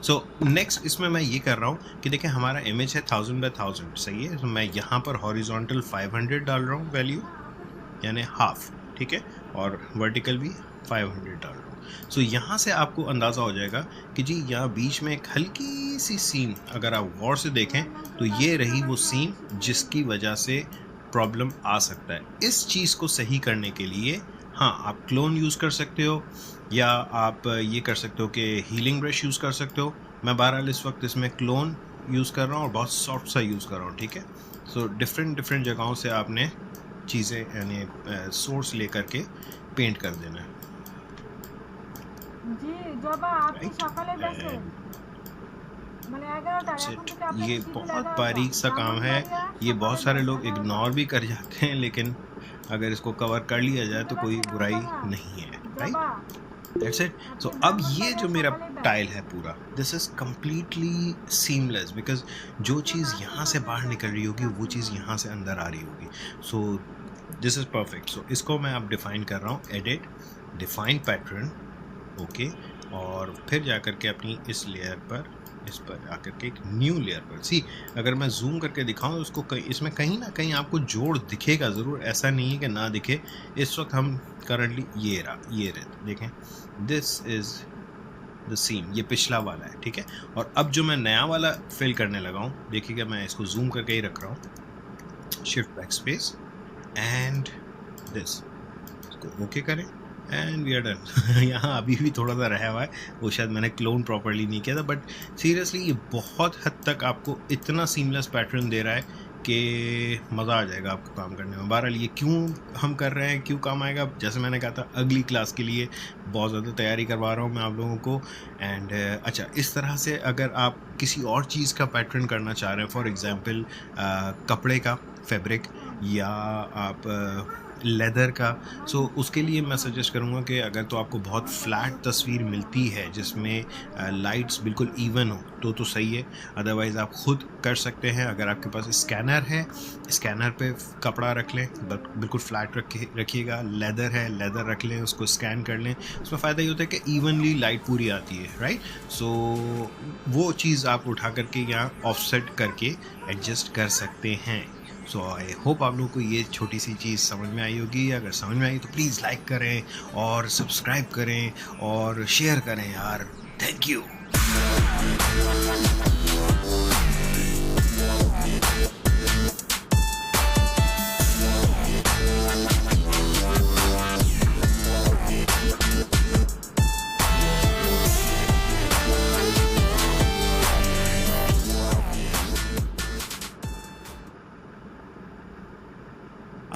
सो नेक्स्ट इसमें मैं ये कर रहा हूँ कि देखिए हमारा इमेज है 1000 by 1000, सही है। तो मैं यहाँ पर हॉरिजॉन्टल 500 डाल रहा हूँ वैल्यू, यानी हाफ, ठीक है, और वर्टिकल भी 500 डाल रहा हूँ। सो यहाँ से आपको अंदाज़ा हो जाएगा कि जी यहाँ बीच में एक हल्की सी सीन अगर आप गौर से देखें तो ये रही वो सीन जिसकी वजह से प्रॉब्लम आ सकता है। इस चीज़ को सही करने के लिए हाँ आप क्लोन यूज़ कर सकते हो या आप ये कर सकते हो कि हीलिंग ब्रश यूज़ कर सकते हो। मैं बहरहाल इस वक्त इसमें क्लोन यूज़ कर रहा हूँ और बहुत सॉफ्ट सा यूज़ कर रहा हूँ, ठीक है। सो डिफरेंट जगहों से आपने चीज़ें यानी सोर्स लेकर के पेंट कर देना है जी। जब आपकी सकाले बसे মানে 11টা এখন থেকে আপনি ये बहुत बारीक सा काम है, ये बहुत सारे लोग इग्नोर भी कर जाते हैं, लेकिन अगर इसको कवर कर लिया जाए तो कोई बुराई नहीं है, राइट। That's it. सो अब ये जो मेरा टाइल है पूरा, this is completely seamless because जो चीज़ यहाँ से बाहर निकल रही होगी वो चीज़ यहाँ से अंदर आ रही होगी। So this is perfect. So इसको मैं अब डिफ़ाइन कर रहा हूँ, एडिट डिफ़ाइन पैटर्न, ओके। और फिर जा कर के अपनी इस लेयर पर, इस पर आकर के एक न्यू लेयर पर, सी अगर मैं जूम करके दिखाऊं उसको इसमें कहीं ना कहीं आपको जोड़ दिखेगा ज़रूर, ऐसा नहीं है कि ना दिखे। इस वक्त हम करंटली ये रहे देखें, दिस इज़ द सीम, ये पिछला वाला है, ठीक है। और अब जो मैं नया वाला फिल करने लगा हूँ, देखिएगा मैं इसको जूम करके ही रख रहा हूँ, shift back space and this, इसको ओके करें एंड वी आर डन। यहाँ अभी भी थोड़ा सा रहा हुआ है, वो शायद मैंने क्लोन प्रॉपर्ली नहीं किया था, बट सीरियसली ये बहुत हद तक आपको इतना सीमलेस पैटर्न दे रहा है कि मज़ा आ जाएगा आपको काम करने में। बहरहाल ये क्यों हम कर रहे हैं, क्यों काम आएगा, जैसे मैंने कहा था अगली क्लास के लिए बहुत ज़्यादा तैयारी करवा रहा हूँ मैं आप लोगों को। एंड अच्छा, इस तरह से अगर आप किसी और चीज़ का पैटर्न करना चाह रहे हैं, फॉर एग्ज़ाम्पल कपड़े का फैब्रिक या आप लेदर का, सो उसके लिए मैं सजेस्ट करूँगा कि अगर तो आपको बहुत फ्लैट तस्वीर मिलती है जिसमें लाइट्स बिल्कुल इवन हो तो सही है, अदरवाइज़ आप ख़ुद कर सकते हैं। अगर आपके पास स्कैनर है, स्कैनर पे कपड़ा रख लें, बिल्कुल फ्लैट रखिएगा। लेदर है, लेदर रख लें, उसको स्कैन कर लें। उसमें फ़ायदा ये होता है कि इवनली लाइट पूरी आती है, राइट। सो वो चीज़ आप उठा करके यहाँ ऑफसेट करके एडजस्ट कर सकते हैं। सो आई होप आप लोगों को ये छोटी सी चीज़ समझ में आई होगी। अगर समझ में आई तो प्लीज़ लाइक करें और सब्सक्राइब करें और शेयर करें यार। Thank you.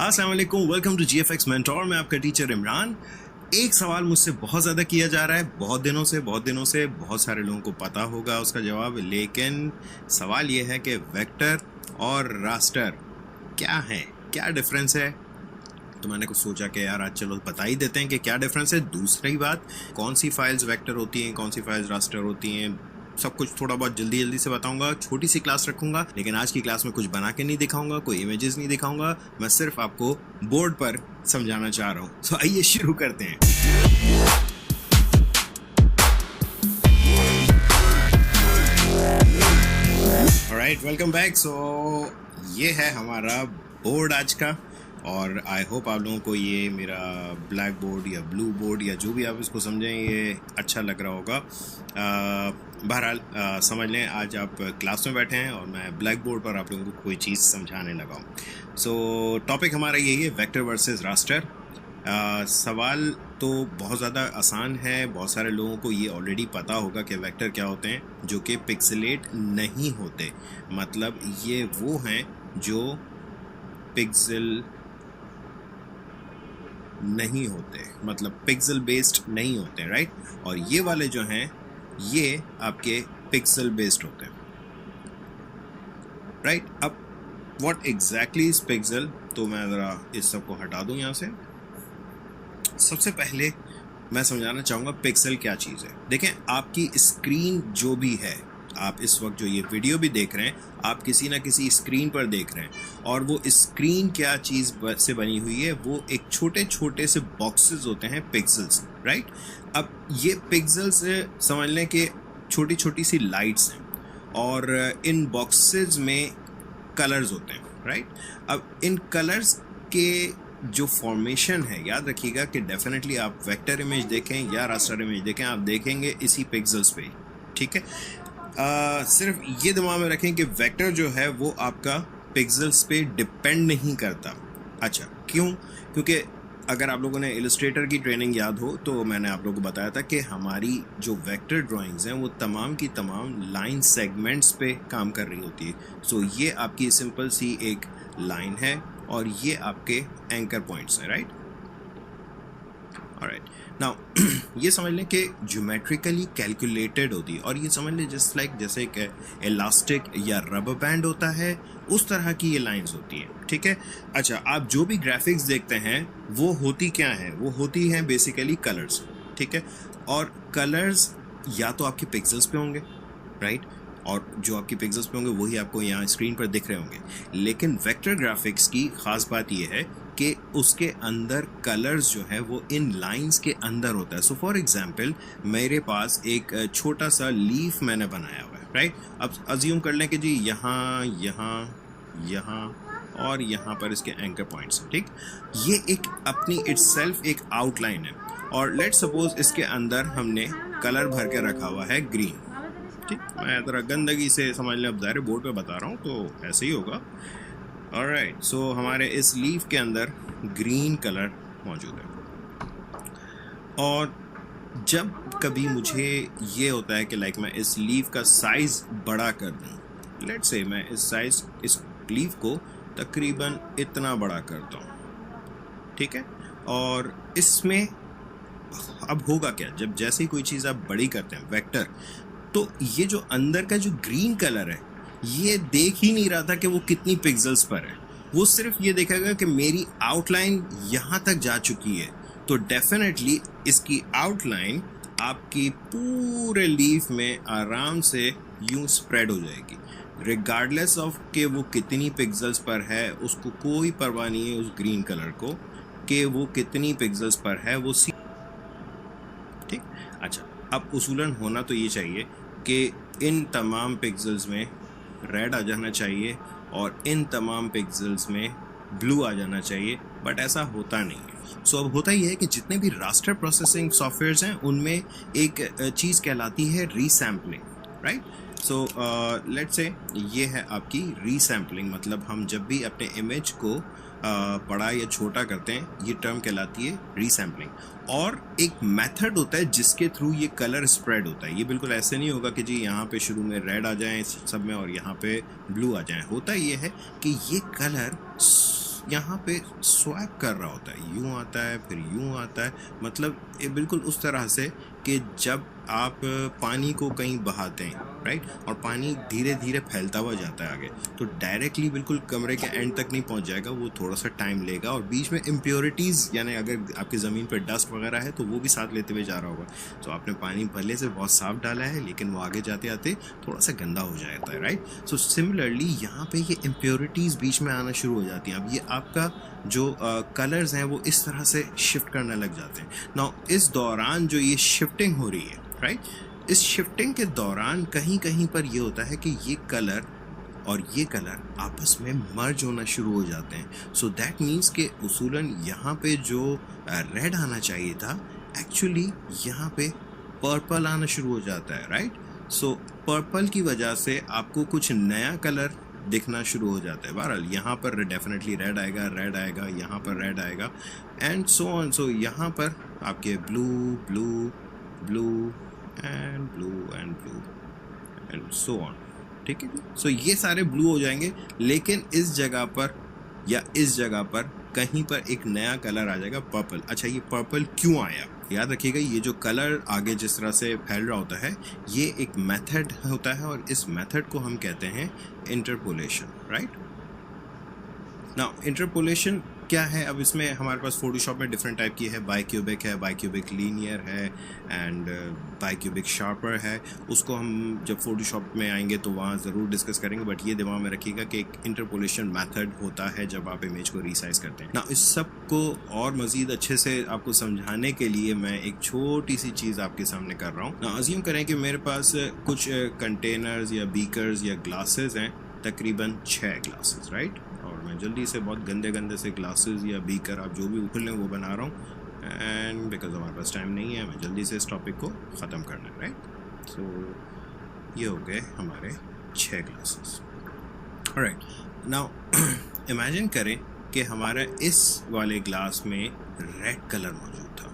अस्सलाम वालेकुम, वेलकम टू GFX मेंटोर। मैं आपका टीचर इमरान। एक सवाल मुझसे बहुत ज़्यादा किया जा रहा है, बहुत दिनों से बहुत सारे लोगों को पता होगा उसका जवाब, लेकिन सवाल ये है कि वेक्टर और रास्टर क्या है, क्या डिफरेंस है। तो मैंने कुछ सोचा कि यार आज चलो बता ही देते हैं कि क्या डिफरेंस है। दूसरी बात, कौन सी फाइल्स वेक्टर होती हैं, कौन सी फाइल्स रास्टर होती हैं, सब कुछ थोड़ा बहुत जल्दी से बताऊंगा। छोटी सी क्लास रखूंगा, लेकिन आज की क्लास में कुछ बना के नहीं दिखाऊंगा, कोई इमेजेस नहीं दिखाऊंगा, मैं सिर्फ आपको बोर्ड पर समझाना चाह रहा हूँ। तो आइए शुरू करते हैं। Alright, welcome back. सो ये है हमारा बोर्ड आज का, और आई होप आप लोगों को ये मेरा ब्लैक बोर्ड या ब्लू बोर्ड या जो भी आप इसको समझें ये अच्छा लग रहा होगा। बहरहाल समझ लें आज आप क्लास में बैठे हैं और मैं ब्लैक बोर्ड पर आप लोगों को कोई चीज़ समझाने लगा हूँ। सो टॉपिक हमारा यही है, वेक्टर वर्सेस रास्टर। सवाल तो बहुत ज़्यादा आसान है, बहुत सारे लोगों को ये ऑलरेडी पता होगा कि वेक्टर क्या होते हैं, जो कि पिक्सेलेट नहीं होते। मतलब ये वो हैं जो पिक्सल नहीं होते, मतलब पिक्सल बेस्ड नहीं होते, राइट। और ये वाले जो हैं ये आपके पिक्सल बेस्ड होते हैं, राइट। अब व्हाट एग्जैक्टली इज पिक्सल, तो मैं ज़रा इस सब को हटा दूं यहाँ से। सबसे पहले मैं समझाना चाहूँगा पिक्सल क्या चीज़ है। देखें, आपकी स्क्रीन जो भी है, आप इस वक्त जो ये वीडियो भी देख रहे हैं, आप किसी ना किसी स्क्रीन पर देख रहे हैं, और वो स्क्रीन क्या चीज़ से बनी हुई है, वो एक छोटे छोटे से बॉक्सेस होते हैं, पिक्सल्स, राइट। अब ये पिक्सल्स समझ लें कि छोटी छोटी सी लाइट्स हैं, और इन बॉक्सेस में कलर्स होते हैं, राइट। अब इन कलर्स के जो फॉर्मेशन है, याद रखिएगा कि डेफिनेटली आप वेक्टर इमेज देखें या रास्टर इमेज देखें, आप देखेंगे इसी पिक्सल्स पे, ठीक है। सिर्फ ये दिमाग में रखें कि वेक्टर जो है वो आपका पिक्सल्स पे डिपेंड नहीं करता। अच्छा, क्यों? क्योंकि अगर आप लोगों ने इलस्ट्रेटर की ट्रेनिंग याद हो तो मैंने आप लोगों को बताया था कि हमारी जो वेक्टर ड्राइंग्स हैं वो तमाम की तमाम लाइन सेगमेंट्स पे काम कर रही होती है। सो ये आपकी सिंपल सी एक लाइन है और ये आपके एंकर पॉइंट्स हैं, राइट। ऑलराइट, नाउ ये समझ लें कि ज्योमेट्रिकली कैलकुलेटेड होती है, और ये समझ लें जस्ट लाइक जैसे कि इलास्टिक या रबर बैंड होता है, उस तरह की ये लाइंस होती हैं, ठीक है। अच्छा, आप जो भी ग्राफिक्स देखते हैं वो होती क्या है, वो होती हैं बेसिकली कलर्स, ठीक है। और कलर्स या तो आपके पिक्सल्स पे होंगे, राइट, और जो आपकी पिक्सल्स पे होंगे वही आपको यहाँ स्क्रीन पर दिख रहे होंगे। लेकिन वेक्टर ग्राफिक्स की ख़ास बात यह है कि उसके अंदर कलर्स जो है वो इन लाइंस के अंदर होता है। सो फॉर एग्जांपल मेरे पास एक छोटा सा लीफ मैंने बनाया हुआ है, राइट। अब अज्यूम कर लें कि जी यहाँ यहाँ यहाँ और यहाँ पर इसके एंकर पॉइंट्स हैं, ठीक। ये एक अपनी इटसेल्फ एक आउटलाइन है, और लेट्स सपोज इसके अंदर हमने कलर भर के रखा हुआ है ग्रीन, ठीक। मैं ज़रा गंदगी से समझ लें, अब ज़ाहिर बोर्ड पे बता रहा हूँ तो ऐसे ही होगा। ऑलराइट, सो हमारे इस लीफ के अंदर ग्रीन कलर मौजूद है, और जब कभी मुझे ये होता है कि लाइक मैं इस लीफ का साइज़ बड़ा कर दूँ, लेट्स से मैं इस लीफ को तकरीबन इतना बड़ा करता हूँ, ठीक है। और इसमें अब होगा क्या, जब जैसे ही कोई चीज़ आप बड़ी करते हैं वेक्टर, तो ये जो अंदर का जो ग्रीन कलर है ये देख ही नहीं रहा था कि वो कितनी पिक्सल्स पर है, वो सिर्फ ये देखेगा कि मेरी आउटलाइन यहाँ तक जा चुकी है। तो डेफिनेटली इसकी आउटलाइन आपकी पूरे लीफ में आराम से यूं स्प्रेड हो जाएगी, रिगार्डलेस ऑफ कि वो कितनी पिक्सल्स पर है, उसको कोई परवाह नहीं है उस ग्रीन कलर को कि वो कितनी पिक्सल्स पर है, वो ठीक। अच्छा, अब उसूलन होना तो ये चाहिए कि इन तमाम पिक्सल्स में रेड आ जाना चाहिए और इन तमाम पिक्सल्स में ब्लू आ जाना चाहिए, बट ऐसा होता नहीं है। सो अब होता ही है कि जितने भी रास्टर प्रोसेसिंग सॉफ्टवेयर्स हैं उनमें एक चीज़ कहलाती है रीसैम्पलिंग, राइट। सो लेट्स से ये है आपकी रीसैम्पलिंग, मतलब हम जब भी अपने इमेज को बड़ा या छोटा करते हैं, ये टर्म कहलाती है रीसैम्पलिंग। और एक मेथड होता है जिसके थ्रू ये कलर स्प्रेड होता है। ये बिल्कुल ऐसे नहीं होगा कि जी यहाँ पे शुरू में रेड आ जाए सब में और यहाँ पे ब्लू आ जाए। होता ये है कि ये कलर यहाँ पे स्वैप कर रहा होता है, यूँ आता है फिर यूँ आता है, मतलब ये बिल्कुल उस तरह से कि जब आप पानी को कहीं बहाते हैं, राइट, और पानी धीरे धीरे फैलता हुआ जाता है आगे, तो डायरेक्टली बिल्कुल कमरे के एंड तक नहीं पहुंच जाएगा, वो थोड़ा सा टाइम लेगा, और बीच में इम्प्योरिटीज़ यानी अगर आपकी ज़मीन पर डस्ट वगैरह है तो वो भी साथ लेते हुए जा रहा होगा। तो आपने पानी भले से बहुत साफ डाला है लेकिन वो आगे जाते आते थोड़ा सा गंदा हो जाता है, राइट। सो सिमिलरली यहाँ पे ये इम्प्योरिटीज़ बीच में आना शुरू हो जाती हैं। अब ये आपका जो कलर्स हैं वो इस तरह से शिफ्ट करने लग जाते हैं। नाउ इस दौरान जो ये शिफ्टिंग हो रही है, राइट, इस शिफ्टिंग के दौरान कहीं कहीं पर ये होता है कि ये कलर और ये कलर आपस में मर्ज होना शुरू हो जाते हैं। सो दैट मीन्स कि उसूलन यहाँ पे जो रेड आना चाहिए था, एक्चुअली यहाँ पे पर्पल आना शुरू हो जाता है, राइट। सो पर्पल की वजह से आपको कुछ नया कलर दिखना शुरू हो जाता है। बहरहाल यहाँ पर डेफिनेटली रेड आएगा, यहाँ पर रेड आएगा एंड सो ऑन। सो यहाँ पर आपके blue blue blue and blue and blue and so on, ठीक है। सो ये सारे ब्लू हो जाएंगे, लेकिन इस जगह पर या इस जगह पर कहीं पर एक नया कलर आ जाएगा, पर्पल। अच्छा, ये पर्पल क्यों आया? याद रखिएगा, ये जो कलर आगे जिस तरह से फैल रहा होता है, ये एक मेथड होता है और इस मेथड को हम कहते हैं इंटरपोलेशन, राइट। नाउ इंटरपोलेशन क्या है? अब इसमें हमारे पास फोटोशॉप में डिफरेंट टाइप की है, बाइक्यूबिक है, बाइक्यूबिक लीनियर है एंड बाइक्यूबिक शार्पर है। उसको हम जब फोटोशॉप में आएंगे तो वहाँ ज़रूर डिस्कस करेंगे, बट ये दिमाग में रखिएगा कि एक इंटरपोलेशन मेथड होता है जब आप इमेज को रिसाइज करते हैं ना। इस सब को और मज़ीद अच्छे से आपको समझाने के लिए मैं एक छोटी सी चीज़ आपके सामने कर रहा हूँ ना। अज़्यूम करें कि मेरे पास कुछ कंटेनर्स या बीकर्स या ग्लासेस हैं, तकरीबन 6 ग्लासेस, राइट। और मैं जल्दी से बहुत गंदे से ग्लासेस या बीकर, आप जो भी उखल लें वो बना रहा हूँ, एंड बिकॉज हमारे पास टाइम नहीं है, मैं जल्दी से इस टॉपिक को ख़त्म करना है, राइट। सो ये हो गए हमारे 6 ग्लासेस, राइट। नाउ इमेजिन करें कि हमारा इस वाले ग्लास में रेड कलर मौजूद था,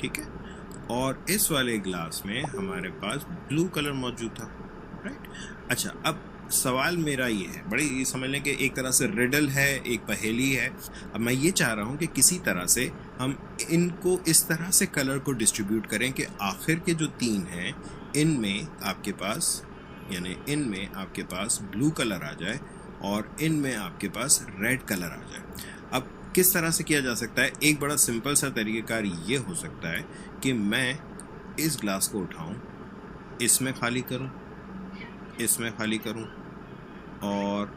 ठीक है, और इस वाले ग्लास में हमारे पास ब्लू कलर मौजूद था, राइट। अच्छा, अब सवाल मेरा ये है, बड़ी समझ लें कि एक तरह से रिडल है, एक पहेली है। अब मैं ये चाह रहा हूँ कि किसी तरह से हम इनको इस तरह से कलर को डिस्ट्रीब्यूट करें कि आखिर के जो 3 हैं, इनमें आपके पास, यानी इनमें आपके पास ब्लू कलर आ जाए और इनमें आपके पास रेड कलर आ जाए। अब किस तरह से किया जा सकता है? एक बड़ा सिंपल सा तरीक़ेकार ये हो सकता है कि मैं इस ग्लास को उठाऊँ, इसमें खाली करूँ, इसमें खाली करूं, और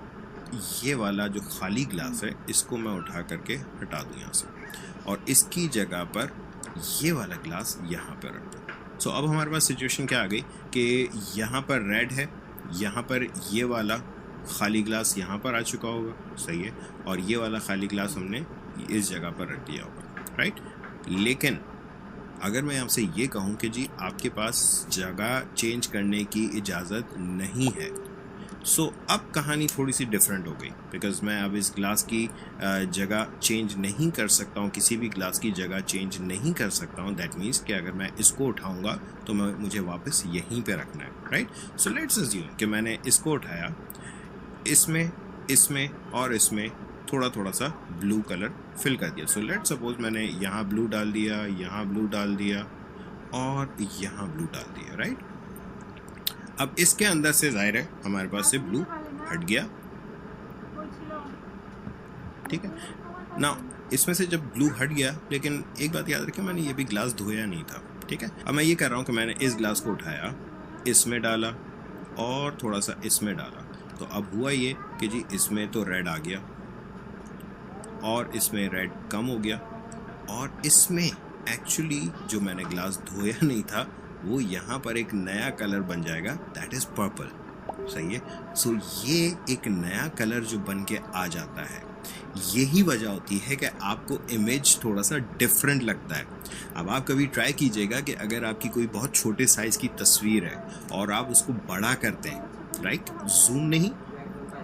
ये वाला जो खाली ग्लास है इसको मैं उठा करके हटा दूं यहाँ से, और इसकी जगह पर ये वाला ग्लास यहाँ पर रख दूं। सो अब हमारे पास सिचुएशन क्या आ गई कि यहाँ पर रेड है, यहाँ पर ये वाला खाली ग्लास यहाँ पर आ चुका होगा, सही है, और ये वाला खाली ग्लास हमने इस जगह पर रख दिया होगा, राइट। लेकिन अगर मैं आपसे ये कहूँ कि जी आपके पास जगह चेंज करने की इजाज़त नहीं है, सो अब कहानी थोड़ी सी डिफरेंट हो गई, बिकॉज मैं अब इस ग्लास की जगह चेंज नहीं कर सकता हूँ, किसी भी ग्लास की जगह चेंज नहीं कर सकता हूँ। दैट मीन्स कि अगर मैं इसको उठाऊँगा तो मुझे वापस यहीं पे रखना है, राइट। सो लेट्स अज्यूम कि मैंने इसको उठाया, इसमें और इसमें थोड़ा सा ब्लू कलर फिल कर दिया। सो लेट्स सपोज मैंने यहाँ ब्लू डाल दिया, यहाँ ब्लू डाल दिया और यहाँ ब्लू डाल दिया, राइट। अब इसके अंदर से जाहिर है हमारे पास से ब्लू हट गया, ठीक है ना। इसमें से जब ब्लू हट गया, लेकिन एक बात याद रखें, मैंने ये भी ग्लास धोया नहीं था, ठीक है। अब मैं ये कर रहा हूँ कि मैंने इस ग्लास को उठाया, इसमें डाला और थोड़ा सा इसमें डाला, तो अब हुआ ये कि जी इसमें तो रेड आ गया और इसमें रेड कम हो गया, और इसमें एक्चुअली जो मैंने ग्लास धोया नहीं था वो यहाँ पर एक नया कलर बन जाएगा, दैट इज़ पर्पल, सही है। सो ये एक नया कलर जो बन के आ जाता है, यही वजह होती है कि आपको इमेज थोड़ा सा डिफरेंट लगता है। अब आप कभी ट्राई कीजिएगा कि अगर आपकी कोई बहुत छोटे साइज़ की तस्वीर है और आप उसको बड़ा करते हैं, राइट, जूम नहीं,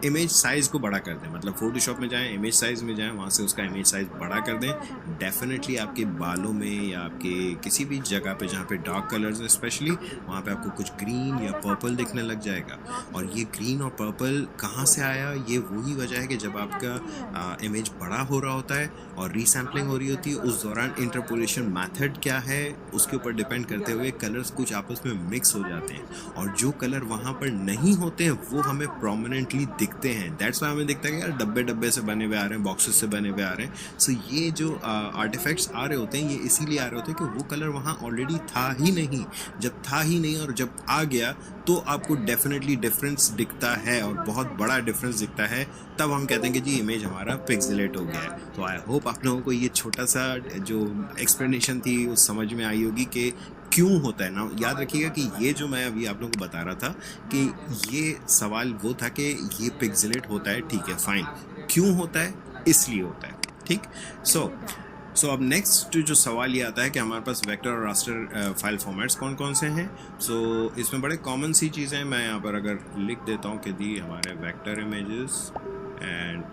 इमेज साइज़ को बड़ा कर दें, मतलब फोटोशॉप में जाएं, इमेज साइज़ में जाएं, वहाँ से उसका इमेज साइज़ बड़ा कर दें, डेफिनेटली आपके बालों में या आपके किसी भी जगह पे जहाँ पे डार्क कलर्स हैं स्पेशली, वहाँ पे आपको कुछ ग्रीन या पर्पल दिखने लग जाएगा। और ये ग्रीन और पर्पल कहाँ से आया? ये वही वजह है कि जब आपका इमेज बड़ा हो रहा होता है और रीसैम्पलिंग हो रही होती है, उस दौरान इंटरपोलेशन मैथड क्या है उसके ऊपर डिपेंड करते हुए कलर्स कुछ आपस में मिक्स हो जाते हैं, और जो कलर वहाँ पर नहीं होते हैं वो हमें प्रोमिनेंटली दिखते हैं। दैट्स वाई हमें दिखता है कि यार डब्बे से बने हुए आ रहे हैं, बॉक्सेस से बने हुए आ रहे हैं। सो ये जो आर्टिफैक्ट्स आ रहे होते हैं, ये इसीलिए आ रहे होते हैं कि वो कलर वहाँ ऑलरेडी था ही नहीं। जब था ही नहीं और जब आ गया तो आपको डेफिनेटली डिफरेंस दिखता है, और बहुत बड़ा डिफरेंस दिखता है, तब हम कहते हैं कि जी इमेज हमारा पिक्सेलेट हो गया है। तो आई होप आप लोगों को ये छोटा सा जो एक्सप्लेनेशन थी वो समझ में आई होगी कि क्यों होता है ना, याद रखिएगा कि ये जो मैं अभी आप लोगों को बता रहा था कि ये सवाल वो था कि ये पिक्सेलेट होता है, ठीक है फाइन, क्यों होता है, इसलिए होता है, ठीक। सो अब नेक्स्ट जो सवाल ये आता है कि हमारे पास वेक्टर और रास्टर फाइल फॉर्मेट्स कौन कौन से हैं। सो इसमें बड़े कॉमन सी चीज़ें मैं यहाँ पर अगर लिख देता हूँ कि दी हमारे vector images and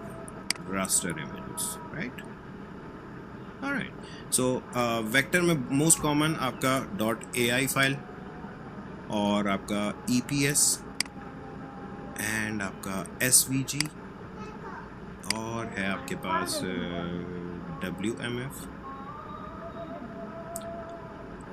raster images, right. Alright, so vector में मोस्ट कॉमन आपका .ai फाइल और आपका EPS एंड आपका SVG और है आपके पास WMF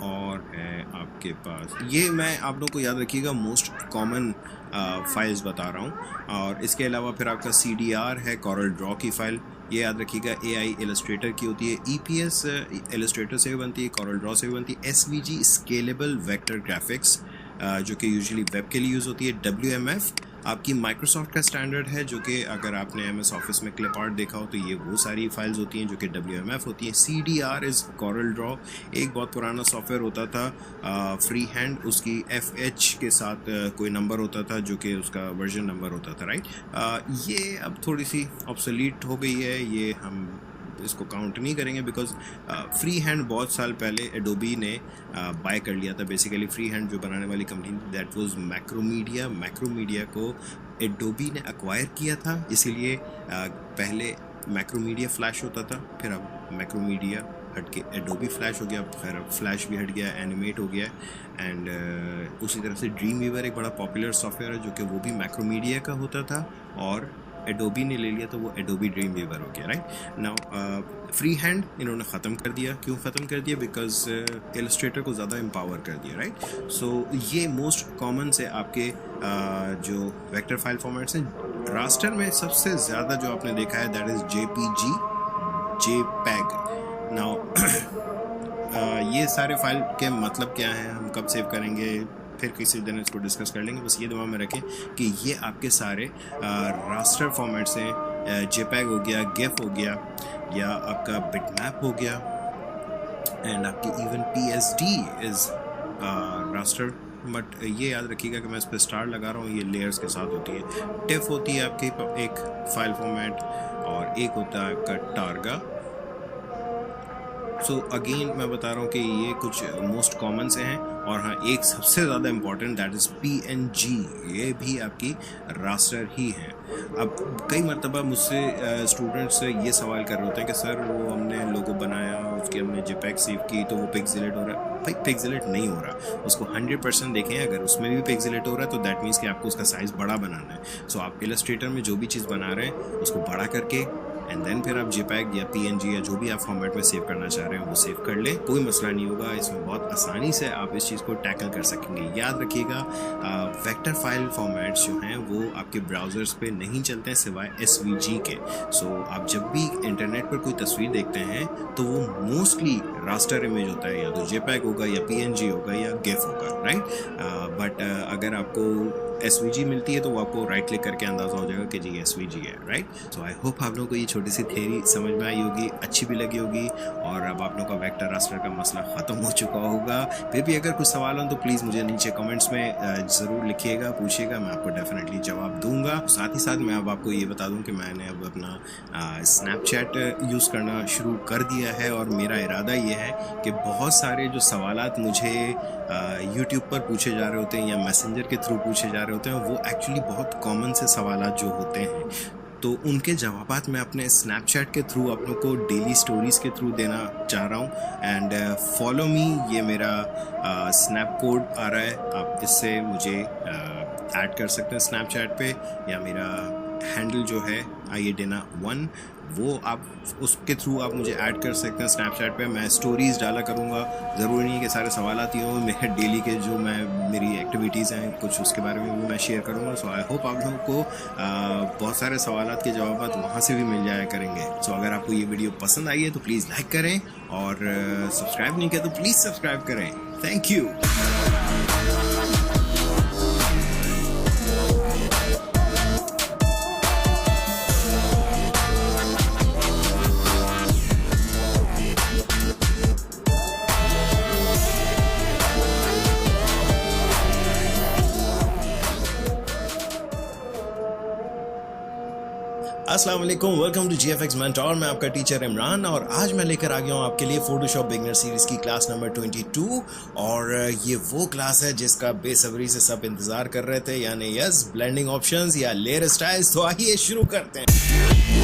और है आपके पास, ये मैं आप लोगों को याद रखिएगा मोस्ट कॉमन फाइल्स बता रहा हूँ। और इसके अलावा फिर आपका CDR है, Corel Draw की फ़ाइल, ये याद रखिएगा। AI इलस्ट्रेटर की होती है, EPS इलस्ट्रेटर से भी बनती है, Corel Draw से भी बनती है। SVG स्केलेबल वेक्टर ग्राफिक्स जो कि यूजुअली वेब के लिए यूज़ होती है। WMF आपकी माइक्रोसॉफ्ट का स्टैंडर्ड है, जो कि अगर आपने MS ऑफिस में क्लिप आर्ट देखा हो तो ये वो सारी फाइल्स होती हैं जो कि WMF होती हैं। CDR इज़ Corel Draw, एक बहुत पुराना सॉफ्टवेयर होता था फ्री हैंड, उसकी FH के साथ कोई नंबर होता था जो कि उसका वर्जन नंबर होता था, राइट। ये अब थोड़ी सी ऑब्सोलीट हो गई है, ये हम इसको काउंट नहीं करेंगे बिकॉज फ्री हैंड बहुत साल पहले एडोबी ने बाय कर लिया था। बेसिकली फ्री हैंड जो बनाने वाली कंपनी दैट वाज मैक्रोमीडिया को एडोबी ने एक्वायर किया था, इसीलिए पहले मैक्रोमीडिया फ्लैश होता था, फिर अब मैक्रोमीडिया हट के एडोबी फ्लैश हो गया, फिर अब फ्लैश भी हट गया, एनिमेट हो गया। एंड उसी तरह से ड्रीम वीवर एक बड़ा पॉपुलर सॉफ्टवेयर है जो कि वो भी मैक्रोमीडिया का होता था और एडोबी ने ले लिया तो वो एडोबी ड्रीम वीवर हो गया, राइट। नाउ फ्री हैंड इन्होंने ख़त्म कर दिया। क्यों ख़त्म कर दिया? बिकॉज इलस्ट्रेटर को ज़्यादा एम्पावर कर दिया, राइट। सो ये मोस्ट कॉमन से आपके जो वेक्टर फाइल फॉर्मेट्स हैं। रास्टर में सबसे ज़्यादा जो आपने देखा है that is JPG, JPEG। Now ये सारे फाइल के मतलब क्या हैं, हम कब सेव करेंगे, फिर किसी दिन इसको डिस्कस कर लेंगे। बस ये दिमाग में रखें कि ये आपके सारे रास्टर फॉर्मेट्स हैं। JPEG हो गया, GIF हो गया, या आपका बिटमैप हो गया, एंड आपकी even PSD is raster. But ये याद रखिएगा कि मैं इस पर स्टार लगा रहा हूँ, ये लेयर्स के साथ होती है। TIFF होती है आपकी एक फाइल फॉर्मेट, और एक होता है आपका टारगा। सो अगेन मैं बता रहा हूँ कि ये कुछ मोस्ट कॉमन से हैं। और हाँ, एक सबसे ज़्यादा इम्पॉर्टेंट दैट इज़ PNG, ये भी आपकी रास्टर ही है। अब कई मरतबा मुझसे स्टूडेंट्स ये सवाल कर रहे होते हैं कि सर वो हमने लोगो बनाया, उसकी हमने JPEG सेव की तो वो पिक्सेलेट हो रहा है। भाई पिक्सेलेट नहीं हो रहा, उसको 100% देखें। अगर उसमें भी पिक्सेलेट हो रहा है तो दैट मीन्स कि आपको उसका साइज़ बड़ा बनाना है। सो आप इलस्ट्रेटर में जो भी चीज़ बना रहे हैं उसको बड़ा करके एंड देन फिर आप JPEG या PNG या जो भी आप फॉर्मेट में सेव करना चाह रहे हैं वो सेव कर लें, कोई मसला नहीं होगा। इसमें बहुत आसानी से आप इस चीज़ को टैकल कर सकेंगे। याद रखिएगा वेक्टर फाइल फॉर्मेट्स जो हैं वो आपके ब्राउज़र्स पे नहीं चलते हैं सिवाय SVG के। सो आप जब भी इंटरनेट पर कोई तस्वीर देखते हैं तो वो मोस्टली रास्टर इमेज होता है, या तो JPEG होगा या PNG होगा या GIF होगा, राइट। बट अगर आपको SVG मिलती है तो वो आपको राइट क्लिक करके अंदाज़ा हो जाएगा कि जी SVG है, राइट। सो आई होप आप लोगों को ये छोटी सी थियरी समझ में आई होगी, अच्छी भी लगी होगी, और अब आप लोगों का वेक्टर रास्टर का मसला ख़त्म हो चुका होगा। फिर भी अगर कुछ सवाल हो तो प्लीज़ मुझे नीचे कमेंट्स में ज़रूर लिखिएगा, पूछिएगा, मैं आपको डेफिनेटली जवाब दूंगा। साथ ही साथ मैं अब आपको ये बता दूं कि मैंने अब अपना स्नैपचैट यूज़ करना शुरू कर दिया है, और मेरा इरादा ये है कि बहुत सारे जो सवालात मुझे यूट्यूब पर पूछे जा रहे होते हैं या मैसेंजर के थ्रू पूछे जा रहे होते हैं, वो एक्चुअली बहुत कॉमन से सवालात जो होते हैं, तो उनके जवाबात मैं अपने स्नैपचैट के थ्रू आप लोग को डेली स्टोरीज़ के थ्रू देना चाह रहा हूँ। एंड फॉलो मी, ये मेरा स्नैप कोड आ रहा है, आप इससे मुझे ऐड कर सकते हैं स्नैपचैट पे, या मेरा हैंडल जो है IADENA1, वो आप उसके थ्रू आप मुझे ऐड कर सकते हैं स्नैपचैट पे। मैं स्टोरीज़ डाला करूँगा, ज़रूरी नहीं है कि सारे सवालात ही हों, मेरे डेली के जो मेरी एक्टिविटीज़ हैं कुछ उसके बारे में भी मैं शेयर करूँगा। सो आई होप आप लोगों को बहुत सारे सवालात के जवाब वहाँ से भी मिल जाया करेंगे। सो अगर आपको ये वीडियो पसंद आई है तो प्लीज़ लाइक करें, और सब्सक्राइब नहीं किया तो प्लीज़ सब्सक्राइब करें। Thank you. अस्सलाम वालेकुम, वेलकम टू GFX मेंटोर। मैं आपका टीचर इमरान और आज मैं लेकर आ गया हूँ आपके लिए फोटोशॉप बिगनर सीरीज की क्लास नंबर 22 और ये वो क्लास है जिसका बेसब्री से सब इंतजार कर रहे थे, यानी यस ब्लेंडिंग ऑप्शंस या लेयर स्टाइल्स। तो आइए शुरू करते हैं।